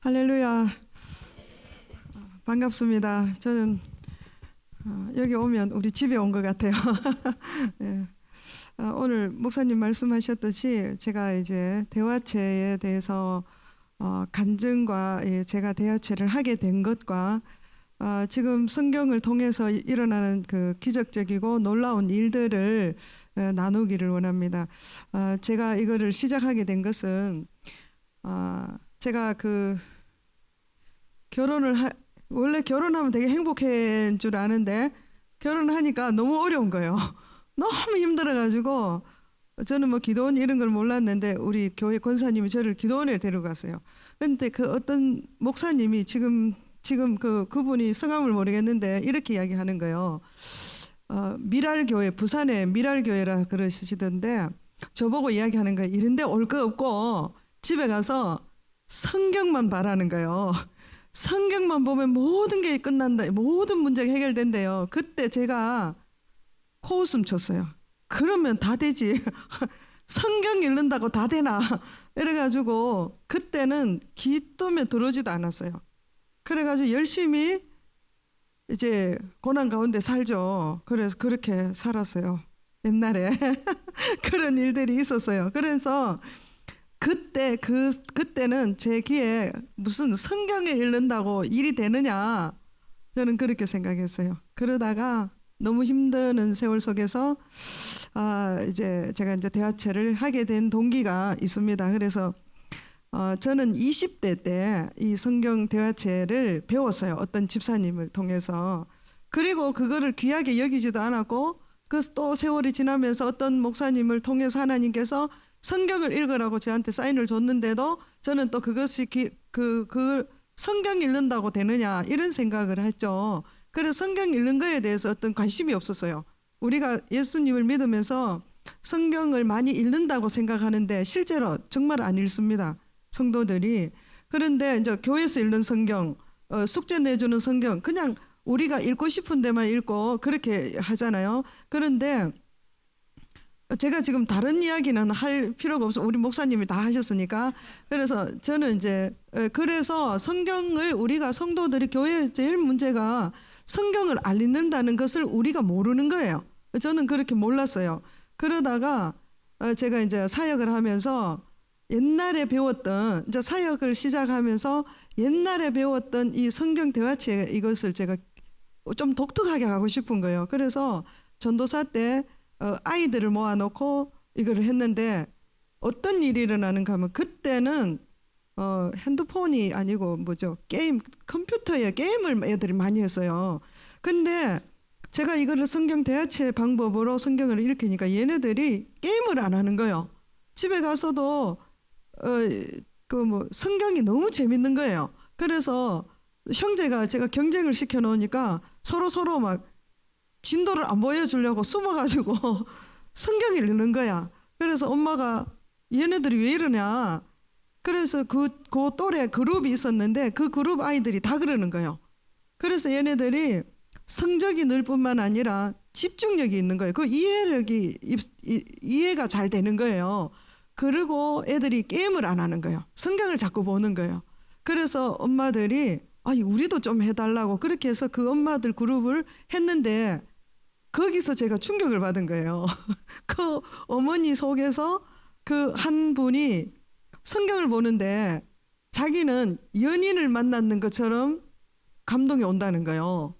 할렐루야. 반갑습니다. 저는 여기 오면 우리 집에 온 것 같아요. 예. 오늘 목사님 말씀하셨듯이 제가 이제 대화체에 대해서 간증과 제가 대화체를 하게 된 것과 지금 성경을 통해서 일어나는 그 기적적이고 놀라운 일들을 나누기를 원합니다. 제가 이거를 시작하게 된 것은 제가 원래 결혼하면 되게 행복한 줄 아는데 결혼하니까 너무 어려운 거예요. 너무 힘들어가지고 저는 뭐 기도원 이런 걸 몰랐는데 우리 교회 권사님이 저를 기도원에 데려갔어요. 근데 그 어떤 목사님이 지금 그분이 성함을 모르겠는데 이렇게 이야기하는 거예요. 미랄교회, 부산의 미랄교회라 그러시던데 저보고 이야기하는 거예요. 이런데 올 거 없고 집에 가서 성경만 바라는 거예요. 성경만 보면 모든 게 끝난다. 모든 문제가 해결된대요. 그때 제가 코웃음 쳤어요. 그러면 다 되지. 성경 읽는다고 다 되나. 이래가지고 그때는 기도에 들어오지도 않았어요. 그래가지고 열심히 이제 고난 가운데 살죠. 그래서 그렇게 살았어요. 옛날에 그런 일들이 있었어요. 그래서 그때는 제 귀에 무슨 성경을 읽는다고 일이 되느냐, 저는 그렇게 생각했어요. 그러다가 너무 힘드는 세월 속에서 이제 제가 이제 대화체를 하게 된 동기가 있습니다. 그래서 저는 20대 때 이 성경 대화체를 배웠어요. 어떤 집사님을 통해서. 그리고 그거를 귀하게 여기지도 않았고 그 또 세월이 지나면서 어떤 목사님을 통해서 하나님께서 성경을 읽으라고 저한테 사인을 줬는데도 저는 또 그것이 그 성경 읽는다고 되느냐 이런 생각을 했죠. 그래서 성경 읽는 거에 대해서 어떤 관심이 없었어요. 우리가 예수님을 믿으면서 성경을 많이 읽는다고 생각하는데 실제로 정말 안 읽습니다. 성도들이. 그런데 이제 교회에서 읽는 성경, 숙제 내주는 성경 그냥 우리가 읽고 싶은 데만 읽고 그렇게 하잖아요. 그런데 제가 지금 다른 이야기는 할 필요가 없어. 우리 목사님이 다 하셨으니까. 그래서 저는 이제 그래서 성경을 우리가 성도들이 교회의 제일 문제가 성경을 안 읽는다는 것을 우리가 모르는 거예요. 저는 그렇게 몰랐어요. 그러다가 제가 이제 사역을 하면서 옛날에 배웠던 이제 사역을 시작하면서 옛날에 배웠던 이 성경 대화체 이것을 제가 좀 독특하게 하고 싶은 거예요. 그래서 전도사 때 아이들을 모아놓고 이거를 했는데 어떤 일이 일어나는가 하면 그때는 핸드폰이 아니고 컴퓨터에 게임을 애들이 많이 했어요. 근데 제가 이거를 성경 대화체 방법으로 성경을 읽으니까 얘네들이 게임을 안 하는 거예요. 집에 가서도 성경이 너무 재밌는 거예요. 그래서 형제가 제가 경쟁을 시켜 놓으니까 서로 막 진도를 안 보여주려고 숨어가지고 성경을 읽는 거야. 그래서 엄마가 얘네들이 왜 이러냐. 그래서 그 또래 그룹이 있었는데 그 그룹 아이들이 다 그러는 거예요. 그래서 얘네들이 성적이 늘 뿐만 아니라 집중력이 있는 거예요. 그 이해가 잘 되는 거예요. 그리고 애들이 게임을 안 하는 거예요. 성경을 자꾸 보는 거예요. 그래서 엄마들이 우리도 좀 해달라고 그렇게 해서 그 엄마들 그룹을 했는데 거기서 제가 충격을 받은 거예요. 그 어머니 속에서 그 한 분이 성경을 보는데 자기는 연인을 만났는 것처럼 감동이 온다는 거예요.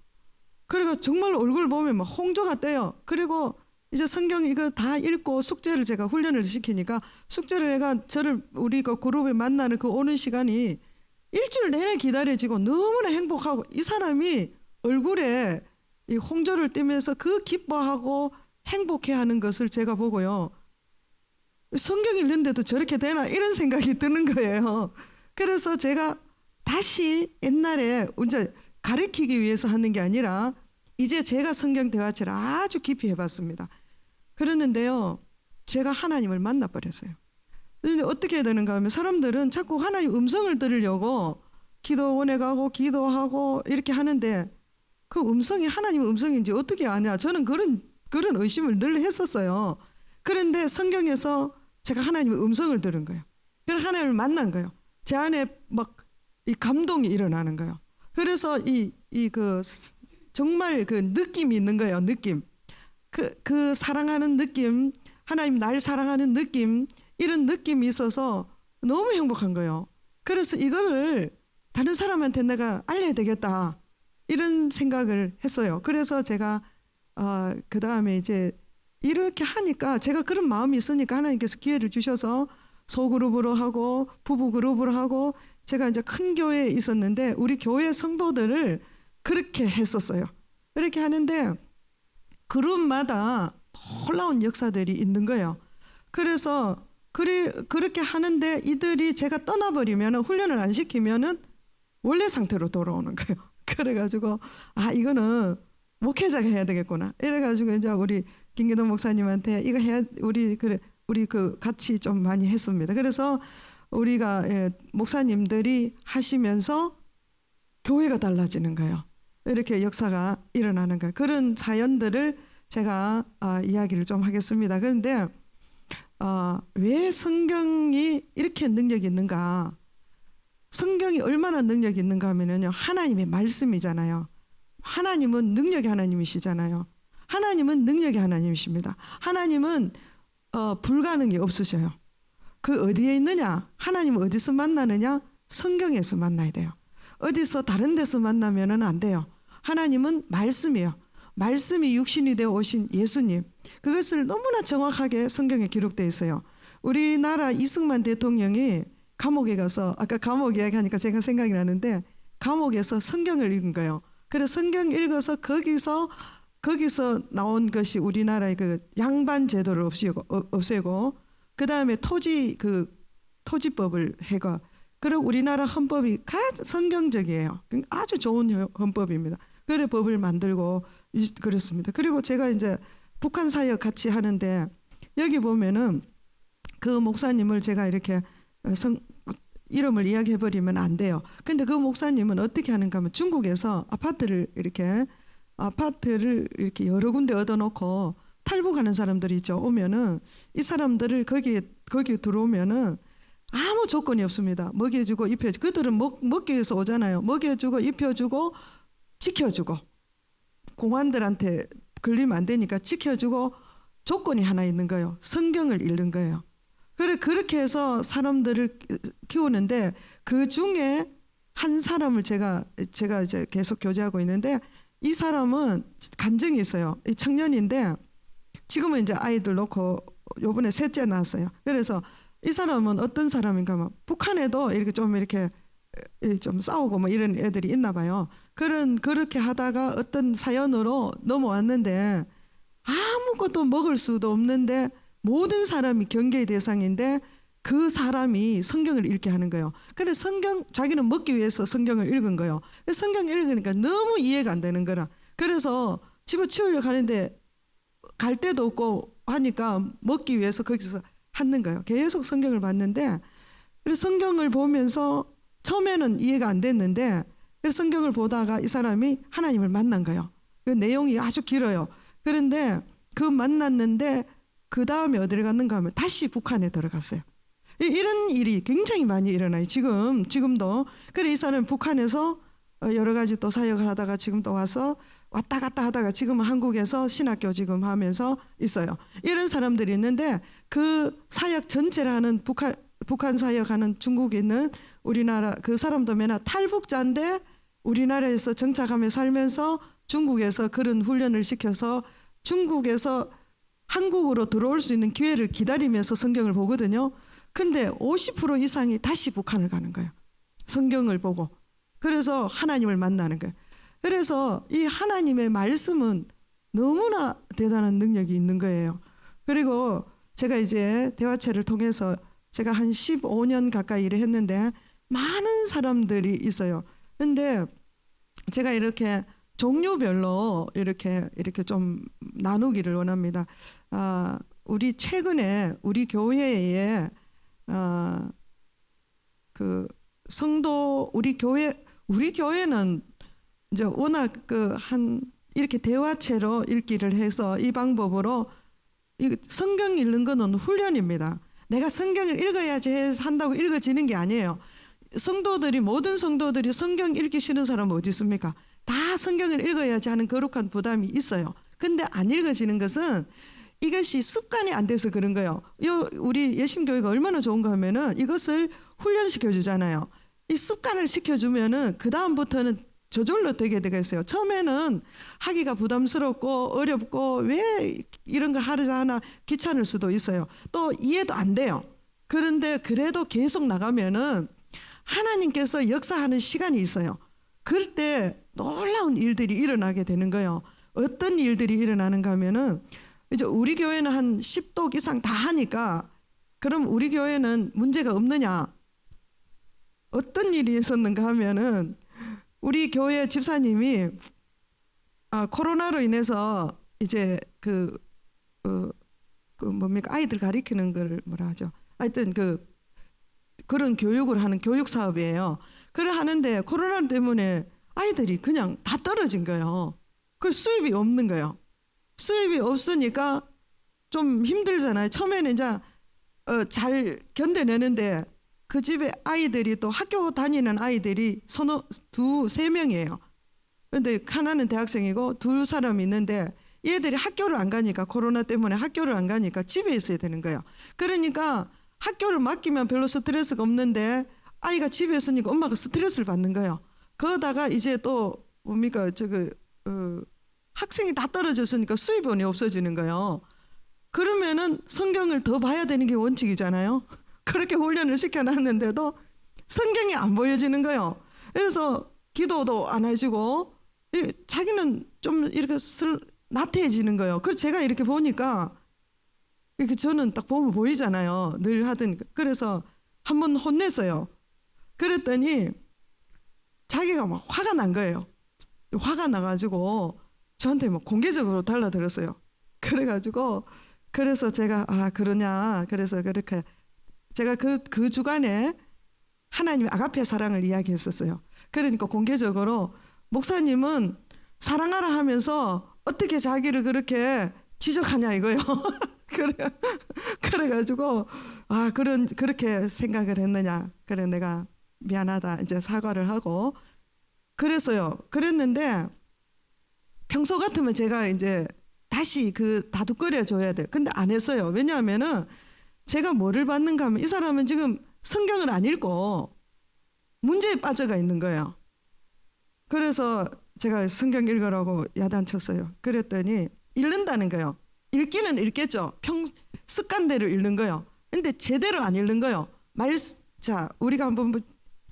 그리고 정말 얼굴 보면 막 홍조가 떠요. 그리고 이제 성경 이거 다 읽고 숙제를 제가 훈련을 시키니까 숙제를 내가 우리 그 그룹에 만나는 그 오는 시간이 일주일 내내 기다려지고 너무나 행복하고 이 사람이 얼굴에 이 홍조를 띠면서 그 기뻐하고 행복해하는 것을 제가 보고요. 성경 읽는데도 저렇게 되나 이런 생각이 드는 거예요. 그래서 제가 다시 옛날에 이제 가르치기 위해서 하는 게 아니라 이제 제가 성경 대화체를 아주 깊이 해봤습니다. 그랬는데요. 제가 하나님을 만나버렸어요. 그런데 어떻게 해야 되는가 하면 사람들은 자꾸 하나님 음성을 들으려고 기도원에 가고 기도하고 이렇게 하는데 그 음성이 하나님 음성인지 어떻게 아냐. 저는 그런 의심을 늘 했었어요. 그런데 성경에서 제가 하나님의 음성을 들은 거예요. 그래서 하나님을 만난 거예요. 제 안에 막 이 감동이 일어나는 거예요. 그래서 정말 그 느낌이 있는 거예요. 느낌. 그 사랑하는 느낌, 하나님 날 사랑하는 느낌, 이런 느낌이 있어서 너무 행복한 거예요. 그래서 이거를 다른 사람한테 내가 알려야 되겠다, 이런 생각을 했어요. 그래서 제가 그 다음에 이제 이렇게 하니까, 제가 그런 마음이 있으니까 하나님께서 기회를 주셔서 소그룹으로 하고 부부 그룹으로 하고, 제가 이제 큰 교회에 있었는데 우리 교회 성도들을 그렇게 했었어요. 그렇게 하는데 그룹마다 놀라운 역사들이 있는 거예요. 그래서 그렇게 하는데 이들이 제가 떠나버리면, 훈련을 안 시키면은 원래 상태로 돌아오는 거예요. 그래가지고 이거는 목회자가 해야 되겠구나. 이래가지고 이제 우리 김기동 목사님한테 이거 해야, 우리 같이 좀 많이 했습니다. 그래서 우리가 목사님들이 하시면서 교회가 달라지는 거예요. 이렇게 역사가 일어나는 거예요. 그런 사연들을 제가 이야기를 좀 하겠습니다. 그런데 왜 성경이 이렇게 능력이 있는가? 성경이 얼마나 능력이 있는가 하면요, 하나님의 말씀이잖아요. 하나님은 능력의 하나님이시잖아요. 하나님은 능력의 하나님이십니다. 하나님은 불가능이 없으셔요. 그 어디에 있느냐? 하나님은 어디서 만나느냐? 성경에서 만나야 돼요. 어디서 다른 데서 만나면은 안 돼요. 하나님은 말씀이에요. 말씀이 육신이 되어 오신 예수님, 그것을 너무나 정확하게 성경에 기록되어 있어요. 우리나라 이승만 대통령이 감옥에 가서, 아까 감옥 이야기하니까 제가 생각이 나는데, 감옥에서 성경을 읽은 거예요. 그래서 성경 읽어서 거기서 나온 것이 우리나라의 그 양반 제도를 없애고 그 다음에 토지법을 해가, 그리고 우리나라 헌법이 성경적이에요. 아주 좋은 헌법입니다. 그래 법을 만들고 그렇습니다. 그리고 제가 이제 북한 사역 같이 하는데, 여기 보면은 그 목사님을 제가 이렇게 이름을 이야기해버리면 안 돼요. 근데 그 목사님은 어떻게 하는가 하면, 중국에서 아파트를 이렇게 여러 군데 얻어놓고 탈북하는 사람들이 있죠. 오면은 이 사람들을 거기에 들어오면은 아무 조건이 없습니다. 먹여주고 입혀주고, 그들은 먹기 위해서 오잖아요. 먹여주고 입혀주고 지켜주고, 공안들한테 걸리면 안 되니까 지켜주고, 조건이 하나 있는 거예요. 성경을 읽는 거예요. 그렇게 해서 사람들을 키우는데, 그 중에 한 사람을 제가 이제 계속 교제하고 있는데, 이 사람은 간증이 있어요. 이 청년인데 지금은 이제 아이들 놓고 요번에 셋째 낳았어요. 그래서 이 사람은 어떤 사람인가 하면, 북한에도 이렇게 좀 싸우고 뭐 이런 애들이 있나 봐요. 그렇게 하다가 어떤 사연으로 넘어왔는데, 아무것도 먹을 수도 없는데 모든 사람이 경계의 대상인데, 그 사람이 성경을 읽게 하는 거예요. 그래서 자기는 먹기 위해서 성경을 읽은 거예요. 성경을 읽으니까 너무 이해가 안 되는 거라. 그래서 집어치우려고 하는데 갈 데도 없고 하니까 먹기 위해서 거기서 하는 거예요. 계속 성경을 봤는데, 그래서 성경을 보면서 처음에는 이해가 안 됐는데, 그래서 성경을 보다가 이 사람이 하나님을 만난 거예요. 그 내용이 아주 길어요. 그런데 만났는데 그 다음에 어디를 갔는가 하면 다시 북한에 들어갔어요. 이런 일이 굉장히 많이 일어나요. 지금도. 그래 이 사람은 북한에서 여러 가지 또 사역을 하다가 지금 또 와서 왔다 갔다 하다가 지금은 한국에서 신학교 지금 하면서 있어요. 이런 사람들이 있는데, 그 사역 전체를 하는 북한 사역하는 중국에 있는 우리나라 그 사람도 맨날 탈북자인데, 우리나라에서 정착하며 살면서 중국에서 그런 훈련을 시켜서 중국에서 한국으로 들어올 수 있는 기회를 기다리면서 성경을 보거든요. 근데 50% 이상이 다시 북한을 가는 거예요. 성경을 보고. 그래서 하나님을 만나는 거예요. 그래서 이 하나님의 말씀은 너무나 대단한 능력이 있는 거예요. 그리고 제가 이제 대화체를 통해서 제가 한 15년 가까이 일을 했는데 많은 사람들이 있어요. 근데 제가 이렇게 종류별로 이렇게 좀 나누기를 원합니다. 우리 최근에 우리 교회에 그 성도 우리 교회는 이제 워낙 이렇게 대화체로 읽기를 해서 이 방법으로 성경 읽는 거는 훈련입니다. 내가 성경을 읽어야지 한다고 읽어지는 게 아니에요. 성도들이 모든 성도들이 성경 읽기 싫은 사람은 어디 있습니까? 다 성경을 읽어야지 하는 거룩한 부담이 있어요. 근데 안 읽어지는 것은 이것이 습관이 안 돼서 그런 거예요. 우리 예심교회가 얼마나 좋은가 하면은 이것을 훈련시켜 주잖아요. 이 습관을 시켜주면은 그 다음부터는 저절로 되게 되겠어요. 처음에는 하기가 부담스럽고 어렵고 왜 이런 걸 하나 귀찮을 수도 있어요. 또 이해도 안 돼요. 그런데 그래도 계속 나가면은 하나님께서 역사하는 시간이 있어요. 그럴 때 놀라운 일들이 일어나게 되는 거예요. 어떤 일들이 일어나는가 하면은 이제 우리 교회는 한 10독 이상 다 하니까 그럼 우리 교회는 문제가 없느냐? 어떤 일이 있었는가 하면은 우리 교회 집사님이 코로나로 인해서 이제 뭡니까 아이들 가리키는 걸 뭐라 하죠? 하여튼 그런 교육을 하는 교육 사업이에요. 그걸 하는데 코로나 때문에 아이들이 그냥 다 떨어진 거예요. 그 수입이 없는 거예요. 수입이 없으니까 좀 힘들잖아요. 처음에는 이제 잘 견뎌내는데 그 집에 아이들이 또 학교 다니는 아이들이 세 명이에요. 근데 하나는 대학생이고 두 사람이 있는데 얘들이 학교를 안 가니까 코로나 때문에 학교를 안 가니까 집에 있어야 되는 거예요. 그러니까 학교를 맡기면 별로 스트레스가 없는데 아이가 집에 있으니까 엄마가 스트레스를 받는 거예요. 그러다가 이제 또 뭡니까 학생이 다 떨어졌으니까 수입원이 없어지는 거예요. 그러면은 성경을 더 봐야 되는 게 원칙이잖아요. 그렇게 훈련을 시켜놨는데도 성경이 안 보여지는 거예요. 그래서 기도도 안 해주고 자기는 좀 이렇게 나태해지는 거예요. 그래서 제가 이렇게 보니까 저는 딱 보면 보이잖아요. 늘 하던. 그래서 한번 혼냈어요. 그랬더니 자기가 막 화가 난 거예요. 화가 나가지고 저한테 막 공개적으로 달라들었어요. 그래서 제가 그러냐. 그래서 그렇게 제가 그 주간에 하나님의 아가페 사랑을 이야기했었어요. 그러니까 공개적으로 목사님은 사랑하라 하면서 어떻게 자기를 그렇게 지적하냐 이거요. 그래가지고 그렇게 생각을 했느냐. 그래 내가 미안하다 이제 사과를 하고 그랬어요. 그랬는데 평소 같으면 제가 이제 다시 다독거려 줘야 돼. 근데 안 했어요. 왜냐하면은 제가 뭐를 받는가 하면 이 사람은 지금 성경을 안 읽고 문제에 빠져가 있는 거예요. 그래서 제가 성경 읽으라고 야단쳤어요. 그랬더니 읽는다는 거예요. 읽기는 읽겠죠. 습관대로 읽는 거예요. 근데 제대로 안 읽는 거예요. 자, 우리가 한번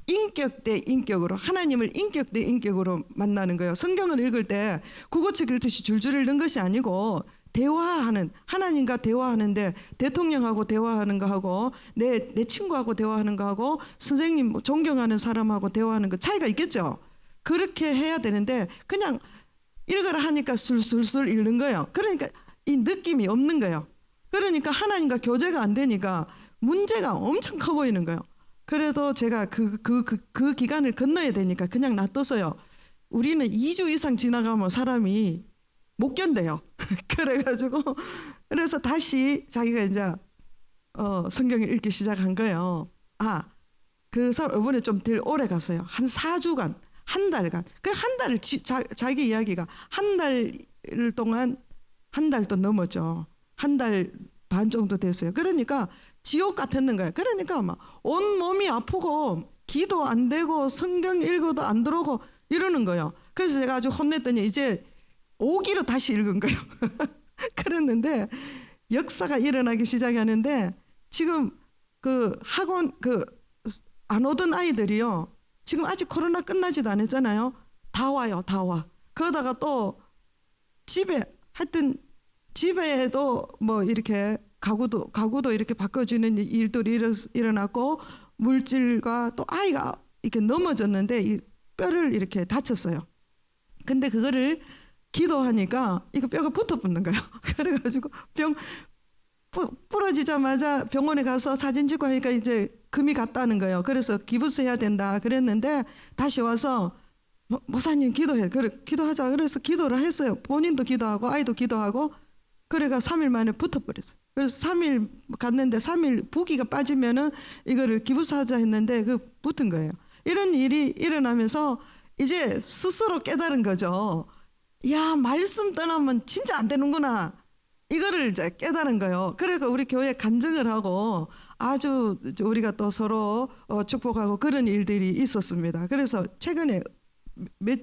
인격 대 인격으로 하나님을 인격 대 인격으로 만나는 거예요. 성경을 읽을 때 국어책 읽듯이 줄줄 읽는 것이 아니고 대화하는 하나님과 대화하는데 대통령하고 대화하는 거하고 내 친구하고 대화하는 거하고 선생님 존경하는 사람하고 대화하는 거 차이가 있겠죠. 그렇게 해야 되는데 그냥 읽으라 하니까 술술술 읽는 거예요. 그러니까 이 느낌이 없는 거예요. 그러니까 하나님과 교제가 안 되니까 문제가 엄청 커 보이는 거예요. 그래도 제가 그 기간을 건너야 되니까 그냥 놔뒀어요. 우리는 2주 이상 지나가면 사람이 못 견뎌요. 그래서 다시 자기가 이제 성경을 읽기 시작한 거예요. 그 사람 이번에 좀 덜 오래 갔어요. 한 4주간, 한 달간. 그 한 달을 자기 이야기가 한 달 동안 한 달도 넘었죠. 한 달 반 정도 됐어요. 그러니까 지옥 같았는 거예요. 그러니까 막 온 몸이 아프고 기도 안 되고 성경 읽어도 안 들어오고 이러는 거예요. 그래서 제가 아주 혼냈더니 이제 오기로 다시 읽은 거예요. 그랬는데 역사가 일어나기 시작하는데 지금 학원 안 오던 아이들이요. 지금 아직 코로나 끝나지도 않았잖아요. 다 와요. 다 와. 그러다가 또 집에도 뭐 이렇게 가구도 이렇게 바꿔지는 일들이 일어났고 물질과 또 아이가 이렇게 넘어졌는데 이 뼈를 이렇게 다쳤어요. 근데 그거를 기도하니까 이거 뼈가 붙어 붙는 거예요. 그래가지고 부러지자마자 병원에 가서 사진 찍고 하니까 이제 금이 갔다는 거예요. 그래서 기부스 해야 된다 그랬는데 다시 와서 목사님 기도해. 그래 기도하자. 그래서 기도를 했어요. 본인도 기도하고 아이도 기도하고 그래가 3일 만에 붙어버렸어요. 그래서 3일 갔는데 3일 부기가 빠지면은 이거를 기부사자 했는데 그 붙은 거예요. 이런 일이 일어나면서 이제 스스로 깨달은 거죠. 야, 말씀 떠나면 진짜 안 되는구나. 이거를 이제 깨달은 거예요. 그래서 우리 교회 간증을 하고 아주 우리가 또 서로 축복하고 그런 일들이 있었습니다. 그래서 최근에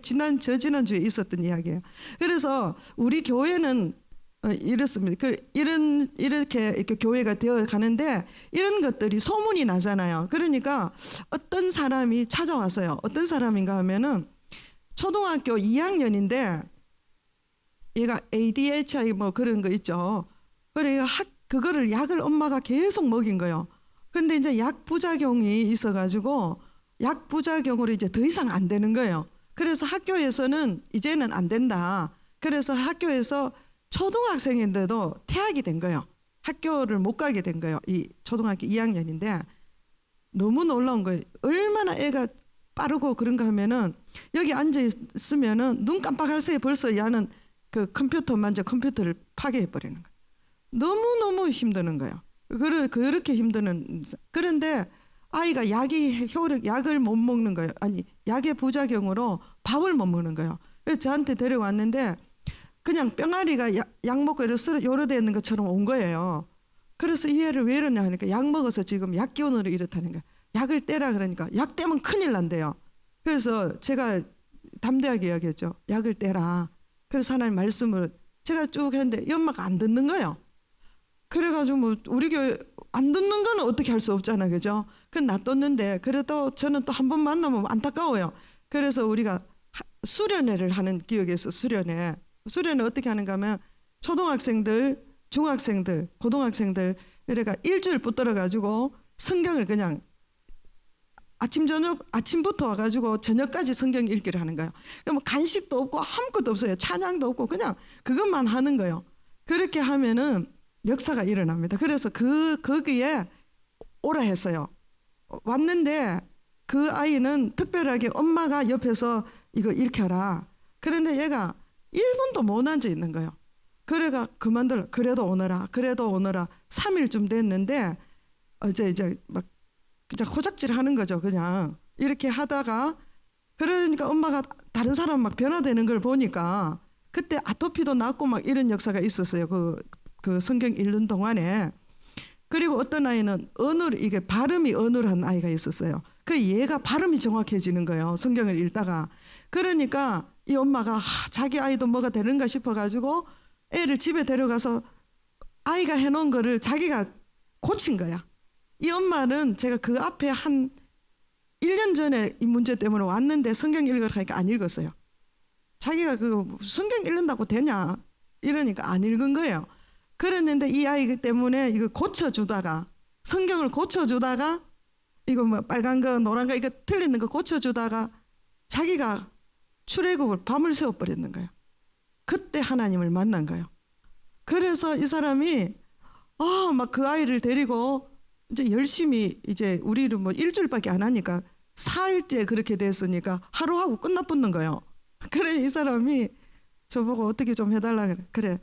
지난주에 있었던 이야기예요. 그래서 우리 교회는 이렇습니다. 이렇게 교회가 되어 가는데 이런 것들이 소문이 나잖아요. 그러니까 어떤 사람이 찾아왔어요. 어떤 사람인가 하면은 초등학교 2학년인데 얘가 ADHD 뭐 그런 거 있죠. 그래 그거를 약을 엄마가 계속 먹인 거예요. 근데 이제 약 부작용이 있어가지고 약 부작용으로 이제 더 이상 안 되는 거예요. 그래서 학교에서는 이제는 안 된다. 그래서 학교에서 초등학생인데도 퇴학이 된 거예요. 학교를 못 가게 된 거예요. 이 초등학교 2학년인데 너무 놀라운 거예요. 얼마나 애가 빠르고 그런가 하면은 여기 앉아 있으면은 눈 깜빡할 새에 벌써 얘는 그 컴퓨터 만져 컴퓨터를 파괴해 버리는 거예요. 너무너무 힘드는 거예요. 그렇게 힘드는. 그런데 아이가 약을 못 먹는 거예요. 아니, 약의 부작용으로 밥을 못 먹는 거예요. 그래서 저한테 데려왔는데 그냥 뿅아리가 약 먹고 요러대 있는 것처럼 온 거예요. 그래서 이 애를 왜 이러냐 하니까 약 먹어서 지금 약기운으로 이렇다는 거예요. 약을 떼라 그러니까 약 떼면 큰일 난대요. 그래서 제가 담대하게 이야기했죠. 약을 떼라. 그래서 하나님 말씀을 제가 쭉 했는데 이 엄마가 안 듣는 거예요. 그래가지고 뭐 우리 교회 안 듣는 거는 어떻게 할 수 없잖아, 그죠? 그건 놔뒀는데 그래도 저는 또 한 번 만나면 안타까워요. 그래서 우리가 수련회를 하는 기억이 있어. 수련회 어떻게 하는가 하면 초등학생들, 중학생들, 고등학생들 이래가 일주일 붙들어 가지고 성경을 그냥 아침부터 와가지고 저녁까지 성경 읽기를 하는 거예요. 뭐 간식도 없고 아무것도 없어요. 찬양도 없고 그냥 그것만 하는 거예요. 그렇게 하면은 역사가 일어납니다. 그래서 거기에 오라 했어요. 왔는데 그 아이는 특별하게 엄마가 옆에서 이거 읽혀라. 그런데 얘가 1분도 못 앉아 있는 거예요. 그래가 그만들 그래도 오너라 3일쯤 됐는데 이제 막 그냥 호작질 하는 거죠. 그냥 이렇게 하다가 그러니까 엄마가 다른 사람 막 변화되는 걸 보니까 그때 아토피도 낫고 막 이런 역사가 있었어요. 그 성경 읽는 동안에. 그리고 어떤 아이는 이게 발음이 어눌한 아이가 있었어요. 그 얘가 발음이 정확해지는 거예요. 성경을 읽다가. 그러니까 이 엄마가 자기 아이도 뭐가 되는가 싶어가지고 애를 집에 데려가서 아이가 해놓은 거를 자기가 고친 거야. 이 엄마는 제가 그 앞에 한 1년 전에 이 문제 때문에 왔는데 성경 읽으러 가니까 안 읽었어요. 자기가 그 성경 읽는다고 되냐 이러니까 안 읽은 거예요. 그랬는데 이 아이 때문에 이거 고쳐주다가 성경을 고쳐주다가 이거 뭐 빨간 거 노란 거 이거 틀리는 거 고쳐주다가 자기가 출애굽을 밤을 새워버렸는 거예요. 그때 하나님을 만난 거예요. 그래서 이 사람이 막 그 아이를 데리고 이제 열심히 이제 우리는 뭐 일주일밖에 안 하니까 4일째 그렇게 됐으니까 하루하고 끝나붙는 거예요. 그래 이 사람이 저보고 어떻게 좀 해달라 그래.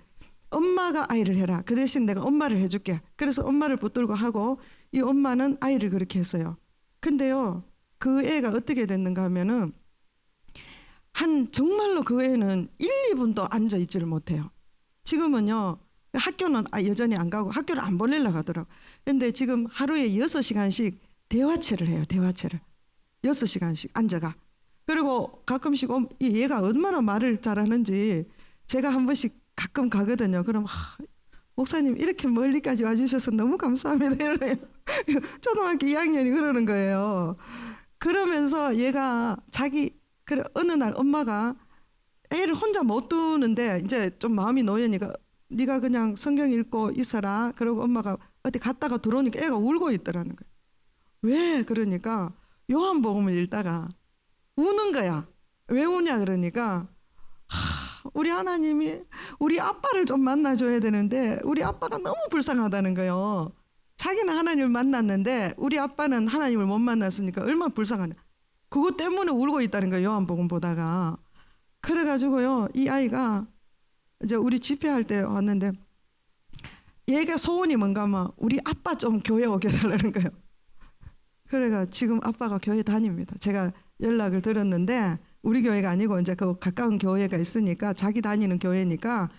엄마가 아이를 해라. 그 대신 내가 엄마를 해줄게. 그래서 엄마를 붙들고 하고 이 엄마는 아이를 그렇게 했어요. 근데요 그 애가 어떻게 됐는가 하면은 정말로 그 애는 1, 2분도 앉아 있지를 못해요. 지금은요 학교는 여전히 안 가고 학교를 안 보내려고 하더라고. 근데 지금 하루에 6시간씩 대화체를 해요. 대화체를 6시간씩 앉아가. 그리고 가끔씩 얘가 얼마나 말을 잘하는지 제가 한 번씩 가끔 가거든요. 그럼 목사님 이렇게 멀리까지 와주셔서 너무 감사합니다. 이러네요. 초등학교 2학년이 그러는 거예요. 그러면서 얘가 그래 어느 날 엄마가 애를 혼자 못 두는데 이제 좀 마음이 놓이니까 네가 그냥 성경 읽고 있어라. 그러고 엄마가 어디 갔다가 들어오니까 애가 울고 있더라는 거예요. 왜? 그러니까 요한복음을 읽다가 우는 거야. 왜 우냐 그러니까 우리 하나님이 우리 아빠를 좀 만나줘야 되는데 우리 아빠가 너무 불쌍하다는 거예요. 자기는 하나님을 만났는데 우리 아빠는 하나님을 못 만났으니까 얼마나 불쌍하냐. 그것 때문에 울고 있다는 거예요. 요한복음 보다가. 그래가지고요 이 아이가 이제 우리 집회할 때 왔는데 얘가 소원이 뭔가 하면 우리 아빠 좀 교회 오게 해달라는 거예요. 그래가 지금 아빠가 교회 다닙니다. 제가 연락을 드렸는데 우리 교회가 아니고 이제 그 가까운 교회가 있으니까 자기 다니는 교회니까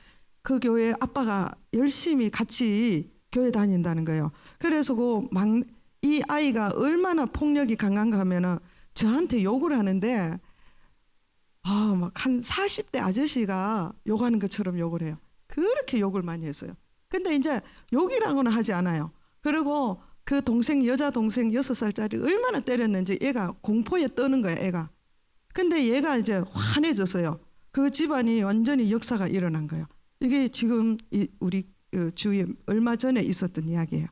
그 교회 아빠가 열심히 같이 교회 다닌다는 거예요. 그래서 이 아이가 얼마나 폭력이 강한가 하면은 저한테 욕을 하는데 막 한 40대 아저씨가 욕하는 것처럼 욕을 해요. 그렇게 욕을 많이 했어요. 근데 이제 욕이라고는 하지 않아요. 그리고 그 동생, 여자 동생 6살짜리 얼마나 때렸는지 얘가 공포에 떠는 거야, 애가. 근데 얘가 이제 환해졌어요. 그 집안이 완전히 역사가 일어난 거예요. 이게 지금 우리 주위에 얼마 전에 있었던 이야기예요.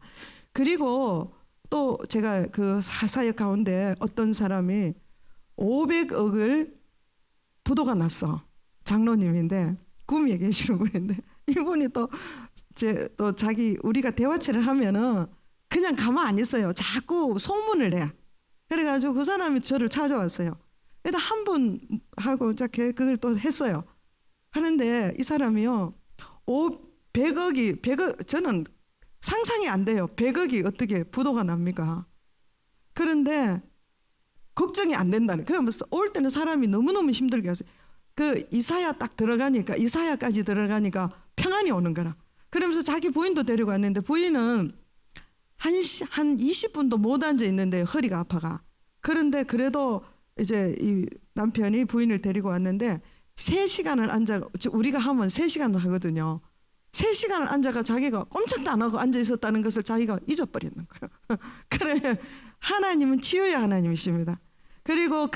그리고 또 제가 그 사역 가운데 어떤 사람이 500억을 부도가 났어. 장로님인데 구미에 계시는 분인데 이분이 또 자기 우리가 대화체를 하면은 그냥 가만 안 있어요. 자꾸 소문을 내. 그래가지고 그 사람이 저를 찾아왔어요. 일단 한 번 하고 그걸 또 했어요. 하는데 이 사람이요, 100억이 저는 상상이 안 돼요. 100억이 어떻게 부도가 납니까? 그런데 걱정이 안 된다는. 그러면서 올 때는 사람이 너무너무 힘들게 하세요. 그 이사야까지 들어가니까 평안이 오는 거라. 그러면서 자기 부인도 데리고 왔는데 부인은 한 20분도 못 앉아 있는데 허리가 아파가. 그런데 그래도 이제 이 남편이 부인을 데리고 왔는데 3시간을 앉아, 우리가 하면 3시간을 하거든요. 3시간을 앉아가 자기가 꼼짝도 안 하고 앉아 있었다는 것을 자기가 잊어버리는 거예요. 그래, 하나님은 치유의 하나님이십니다. 그리고